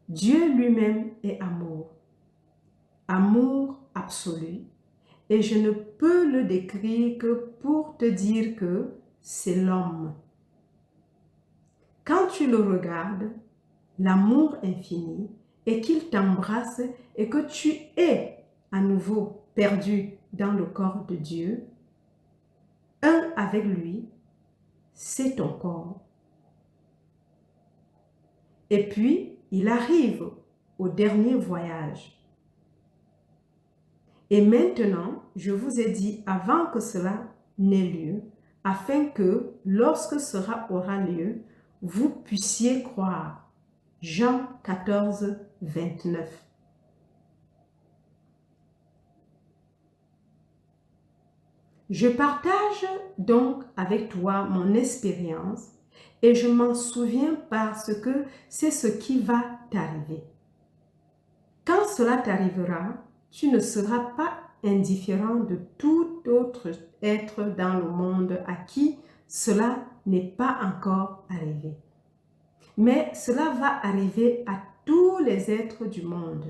Dieu lui-même est amour, amour absolu, et je ne peux le décrire que pour te dire que c'est l'homme. Quand tu le regardes, l'amour infini, et qu'il t'embrasse et que tu es à nouveau perdu dans le corps de Dieu, un avec lui, c'est ton corps. Et puis, il arrive au dernier voyage. Et maintenant, je vous ai dit avant que cela n'ait lieu, afin que, lorsque cela aura lieu, vous puissiez croire. Jean 14, 29. Je partage donc avec toi mon expérience et je m'en souviens parce que c'est ce qui va t'arriver. Quand cela t'arrivera, tu ne seras pas indifférent de tout autre être dans le monde à qui cela n'est pas encore arrivé. Mais cela va arriver à tous les êtres du monde.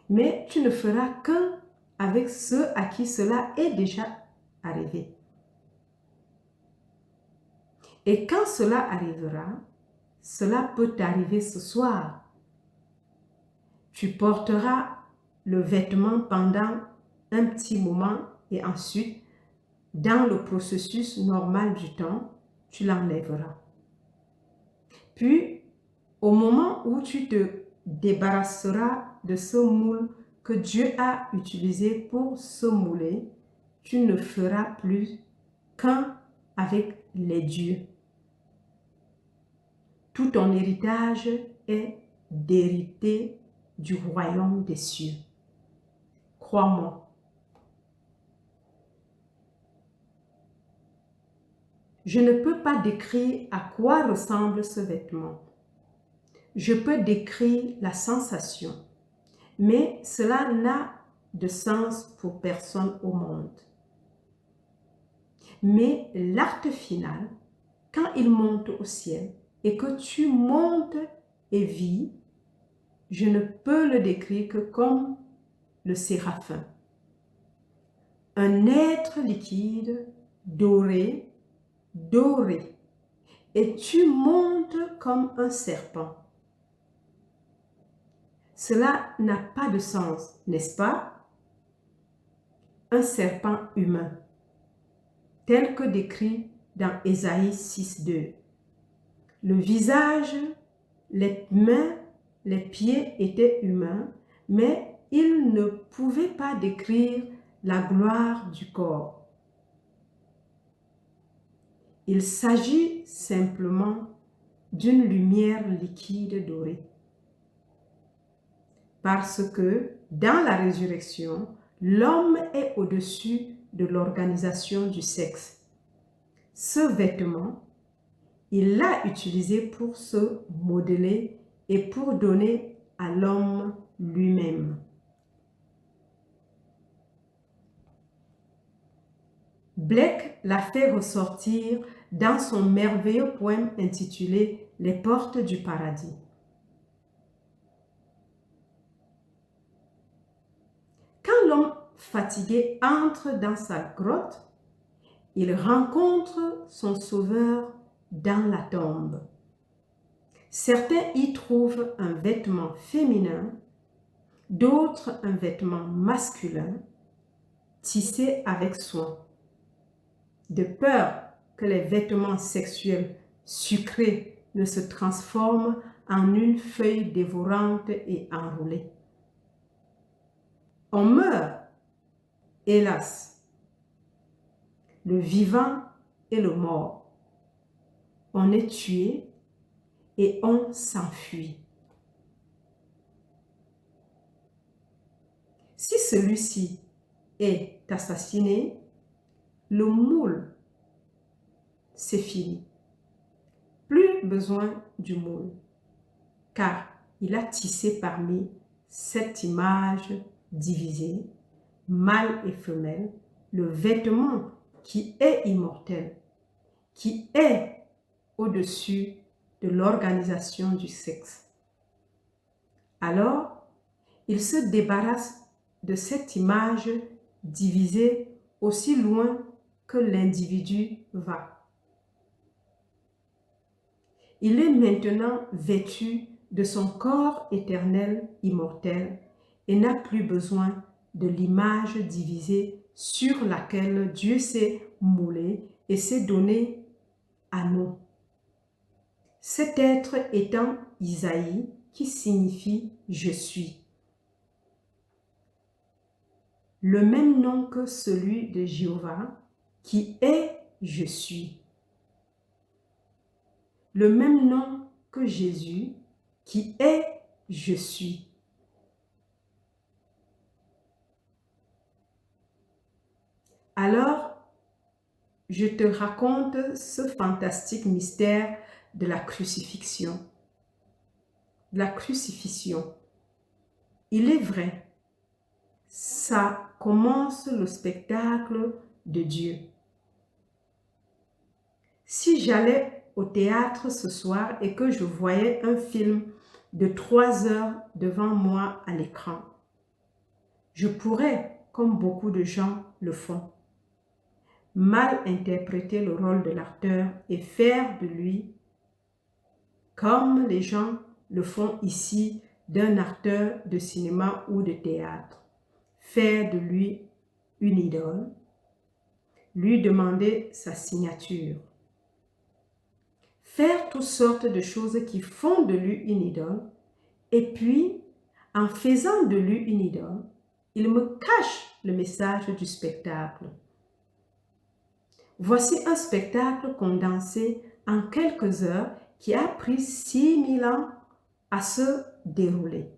Mais tu ne feras qu'un avec ceux à qui cela est déjà arrivé. Et quand cela arrivera, cela peut t'arriver ce soir. Tu porteras le vêtement pendant un petit moment et ensuite, dans le processus normal du temps, tu l'enlèveras. Puis, au moment où tu te débarrasseras de ce moule que Dieu a utilisé pour se mouler, tu ne feras plus qu'un avec les dieux. Tout ton héritage est d'hériter du royaume des cieux. Crois-moi. Je ne peux pas décrire à quoi ressemble ce vêtement. Je peux décrire la sensation, mais cela n'a de sens pour personne au monde. Mais l'acte final, quand il monte au ciel et que tu montes et vis, je ne peux le décrire que comme le séraphin. Un être liquide, doré, et tu montes comme un serpent. Cela n'a pas de sens, n'est-ce pas? Un serpent humain, tel que décrit dans Ésaïe 6.2. Le visage, les mains, les pieds étaient humains, mais ils ne pouvaient pas décrire la gloire du corps. Il s'agit simplement d'une lumière liquide dorée. Parce que dans la résurrection, l'homme est au-dessus de l'organisation du sexe. Ce vêtement, il l'a utilisé pour se modeler et pour donner à l'homme lui-même. Blake l'a fait ressortir dans son merveilleux poème intitulé « Les portes du paradis ». Quand l'homme fatigué entre dans sa grotte, il rencontre son sauveur dans la tombe. Certains y trouvent un vêtement féminin, d'autres un vêtement masculin, tissé avec soin. De peur que les vêtements sexuels sucrés ne se transforment en une feuille dévorante et enroulée. On meurt, hélas, le vivant et le mort. On est tué et on s'enfuit. Si celui-ci est assassiné, le moule, c'est fini. Plus besoin du moule, car il a tissé parmi cette image divisée, mâle et femelle, le vêtement qui est immortel, qui est au-dessus de l'organisation du sexe. Alors, il se débarrasse de cette image divisée aussi loin que l'individu va. Il est maintenant vêtu de son corps éternel immortel et n'a plus besoin de l'image divisée sur laquelle Dieu s'est moulé et s'est donné à nous. Cet être étant Isaïe, qui signifie « je suis ». Le même nom que celui de Jéhovah, qui est « je suis ». Le même nom que Jésus, qui est « je suis ». Alors, je te raconte ce fantastique mystère de la crucifixion. La crucifixion. Il est vrai, ça commence le spectacle de Dieu. Si j'allais au théâtre ce soir et que je voyais un film de 3 heures devant moi à l'écran, je pourrais, comme beaucoup de gens le font, mal interpréter le rôle de l'acteur et faire de lui, comme les gens le font ici, d'un acteur de cinéma ou de théâtre, faire de lui une idole, lui demander sa signature, faire toutes sortes de choses qui font de lui une idole, et puis, en faisant de lui une idole, il me cache le message du spectacle. Voici un spectacle condensé en quelques heures qui a pris 6000 ans à se dérouler.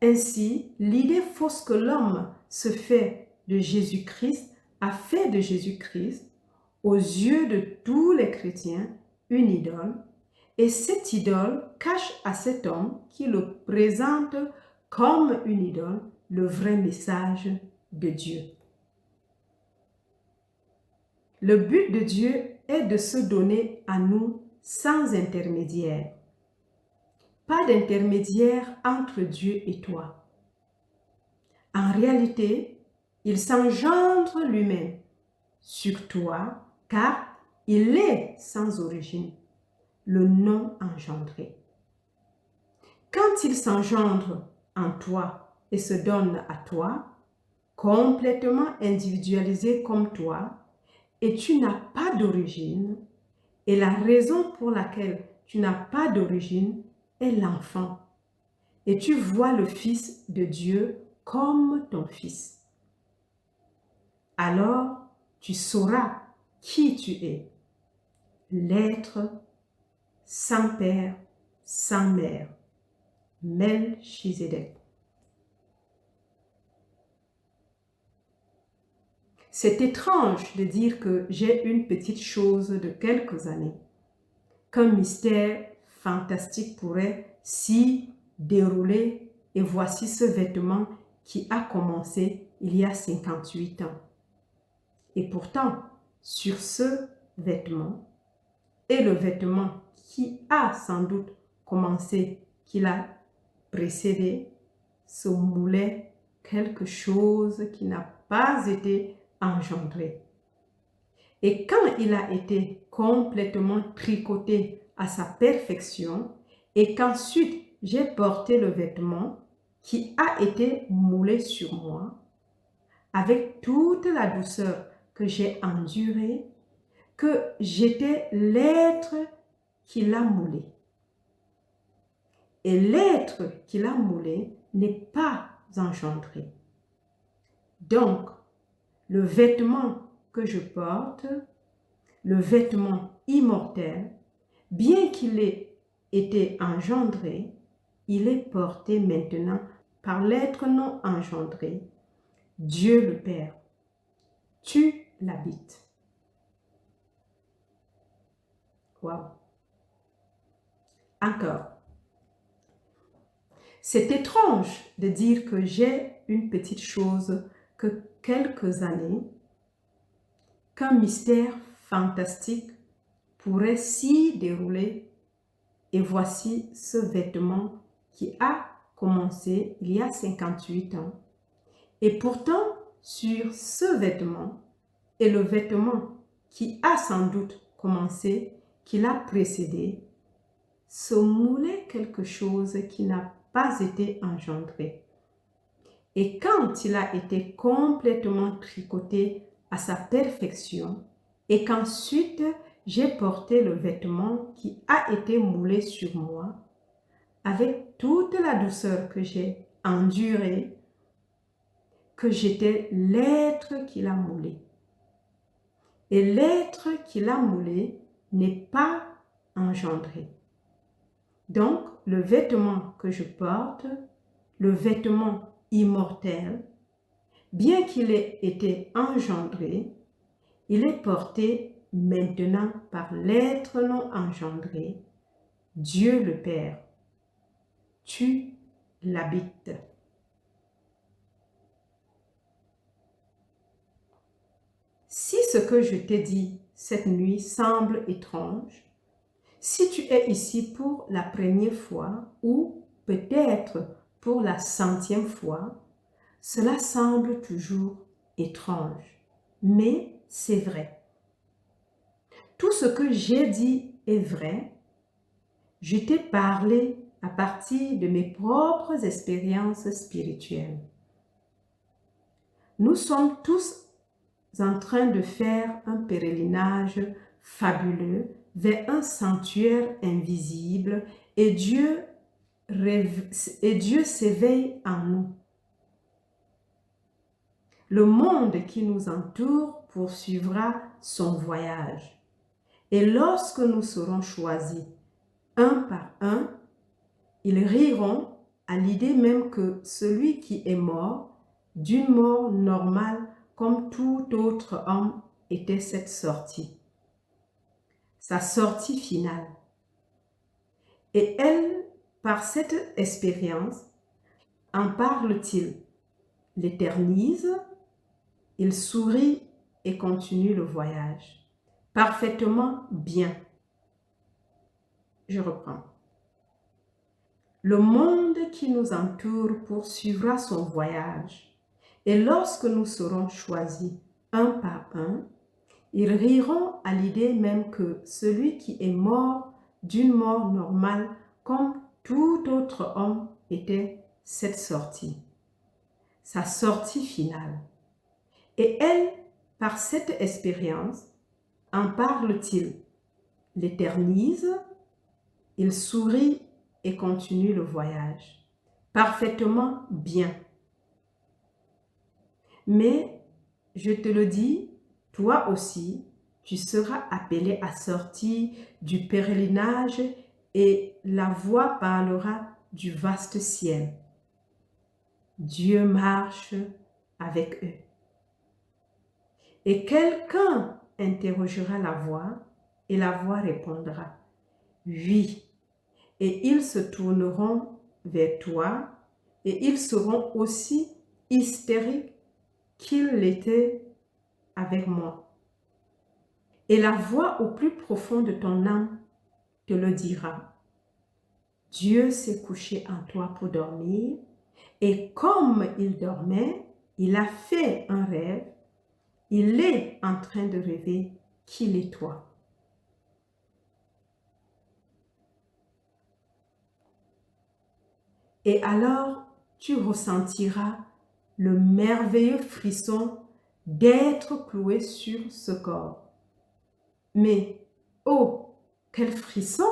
Ainsi, l'idée fausse que l'homme se fait de Jésus-Christ a fait de Jésus-Christ, aux yeux de tous les chrétiens, une idole, et cette idole cache à cet homme qui le présente comme une idole le vrai message de Dieu. Le but de Dieu est de se donner à nous sans intermédiaire. Pas d'intermédiaire entre Dieu et toi. En réalité, il s'engendre lui-même sur toi car il est sans origine, le non engendré. Quand il s'engendre en toi et se donne à toi, complètement individualisé comme toi, et tu n'as pas d'origine, et la raison pour laquelle tu n'as pas d'origine est l'enfant. Et tu vois le Fils de Dieu comme ton Fils. Alors, tu sauras qui tu es. L'être sans père, sans mère. Melchizedek. C'est étrange de dire que j'ai une petite chose de quelques années, qu'un mystère fantastique pourrait s'y dérouler, et voici ce vêtement qui a commencé il y a 58 ans. Et pourtant, sur ce vêtement, et le vêtement qui a sans doute commencé, qui l'a précédé, se moulait quelque chose qui n'a pas été engendré. Et quand il a été complètement tricoté à sa perfection et qu'ensuite j'ai porté le vêtement qui a été moulé sur moi, avec toute la douceur que j'ai endurée, que j'étais l'être qui l'a moulé. Et l'être qui l'a moulé n'est pas engendré. Donc, le vêtement que je porte, le vêtement immortel, bien qu'il ait été engendré, il est porté maintenant par l'être non engendré, Dieu le Père. Tu l'habites. Wow. Encore. C'est étrange de dire que j'ai une petite chose que quelques années, qu'un mystère fantastique pourrait s'y dérouler, et voici ce vêtement qui a commencé il y a 58 ans. Et pourtant, sur ce vêtement, et le vêtement qui a sans doute commencé, qui l'a précédé, se moulait quelque chose qui n'a pas été engendré. Et quand il a été complètement tricoté à sa perfection, et qu'ensuite j'ai porté le vêtement qui a été moulé sur moi, avec toute la douceur que j'ai endurée, que j'étais l'être qui l'a moulé. Et l'être qui l'a moulé n'est pas engendré. Donc, le vêtement que je porte, le vêtement immortel, bien qu'il ait été engendré, il est porté maintenant par l'être non engendré, Dieu le Père. Tu l'habites. Si ce que je t'ai dit cette nuit semble étrange, si tu es ici pour la première fois ou peut-être pour la 100e fois, cela semble toujours étrange, mais c'est vrai. Tout ce que j'ai dit est vrai. Je t'ai parlé à partir de mes propres expériences spirituelles. Nous sommes tous en train de faire un pèlerinage fabuleux vers un sanctuaire invisible et Dieu s'éveille en nous. Le monde qui nous entoure poursuivra son voyage. Et lorsque nous serons choisis un par un, ils riront à l'idée même que celui qui est mort, d'une mort normale comme tout autre homme, était cette sortie. Sa sortie finale. Et elle, par cette expérience, en parle-t-il, l'éternise, il sourit et continue le voyage. Parfaitement bien. Je reprends. Le monde qui nous entoure poursuivra son voyage. Et lorsque nous serons choisis un par un, ils riront à l'idée même que celui qui est mort d'une mort normale comme tout autre homme était cette sortie, sa sortie finale. Et elle, par cette expérience, en parle-t-il, l'éternise, il sourit et continue le voyage. Parfaitement bien. Mais, je te le dis, toi aussi, tu seras appelé à sortir du pèlerinage et la voix parlera du vaste ciel. Dieu marche avec eux. Et quelqu'un interrogera la voix et la voix répondra, oui. Et ils se tourneront vers toi et ils seront aussi hystériques qu'ils l'étaient avec moi. Et la voix au plus profond de ton âme te le dira. Dieu s'est couché en toi pour dormir et comme il dormait, il a fait un rêve. Il est en train de rêver qu'il est toi. Et alors, tu ressentiras le merveilleux frisson d'être cloué sur ce corps. Mais, oh, quel frisson!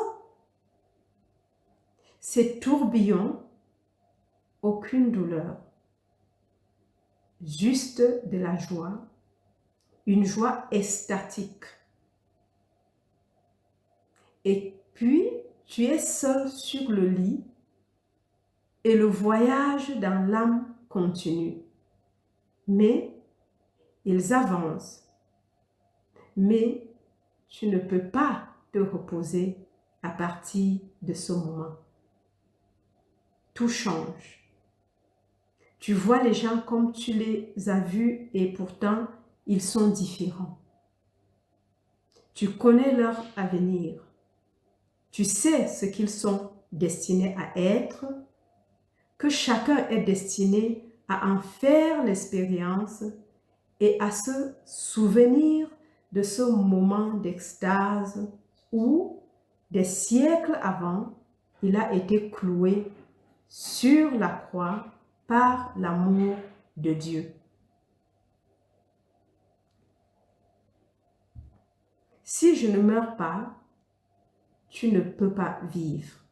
Ces tourbillons, aucune douleur, juste de la joie, une joie extatique. Et puis, tu es seul sur le lit et le voyage dans l'âme continue. Mais ils avancent. Mais tu ne peux pas te reposer à partir de ce moment. Tout change. Tu vois les gens comme tu les as vus et pourtant ils sont différents. Tu connais leur avenir. Tu sais ce qu'ils sont destinés à être, que chacun est destiné à en faire l'expérience et à se souvenir de ce moment d'extase où, des siècles avant, il a été cloué sur la croix par l'amour de Dieu. Si je ne meurs pas, tu ne peux pas vivre.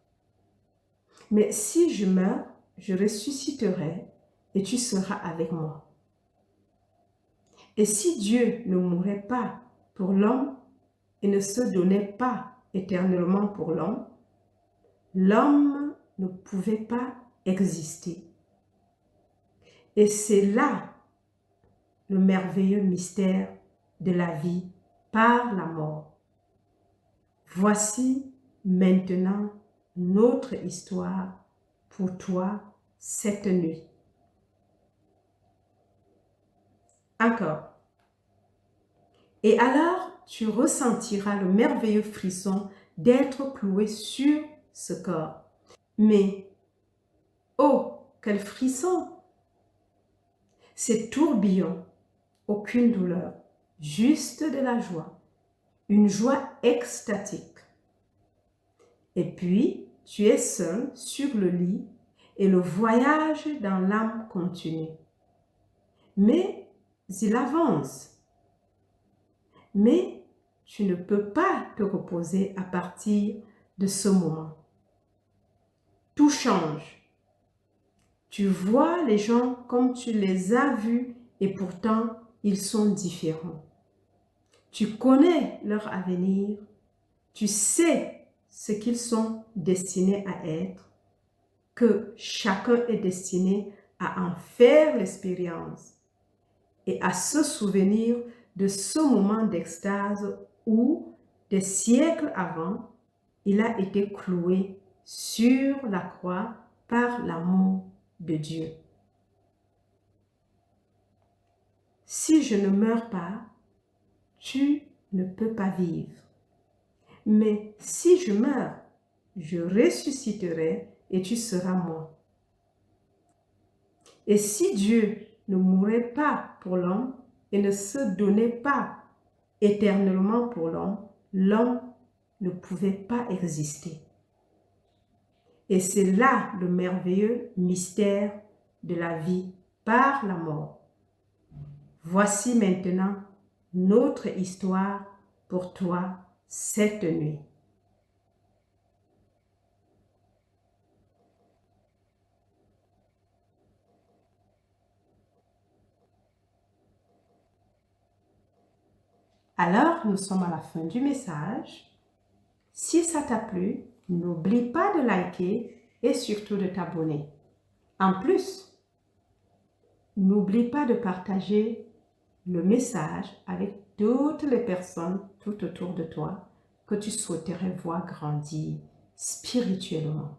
Mais si je meurs, je ressusciterai et tu seras avec moi. Et si Dieu ne mourait pas pour l'homme et ne se donnait pas éternellement pour l'homme, l'homme ne pouvait pas exister. Et c'est là le merveilleux mystère de la vie par la mort. Voici maintenant notre histoire pour toi cette nuit. Encore. Et alors, tu ressentiras le merveilleux frisson d'être cloué sur ce corps. Mais, oh, quel frisson! Ces tourbillons, aucune douleur, juste de la joie, une joie extatique. Et puis, tu es seul sur le lit et le voyage dans l'âme continue. Mais il avance. Mais tu ne peux pas te reposer à partir de ce moment. Tout change. Tu vois les gens comme tu les as vus et pourtant ils sont différents. Tu connais leur avenir. Tu sais ce qu'ils sont destinés à être, que chacun est destiné à en faire l'expérience et à se souvenir de ce moment d'extase où, des siècles avant, il a été cloué sur la croix par l'amour de Dieu. Si je ne meurs pas, tu ne peux pas vivre. Mais si je meurs, je ressusciterai et tu seras moi. Et si Dieu ne mourait pas pour l'homme et ne se donnait pas éternellement pour l'homme, l'homme ne pouvait pas exister. Et c'est là le merveilleux mystère de la vie par la mort. Voici maintenant notre histoire pour toi cette nuit. Alors, nous sommes à la fin du message. Si ça t'a plu, n'oublie pas de liker et surtout de t'abonner. En plus, n'oublie pas de partager le message avec toutes les personnes tout autour de toi que tu souhaiterais voir grandir spirituellement.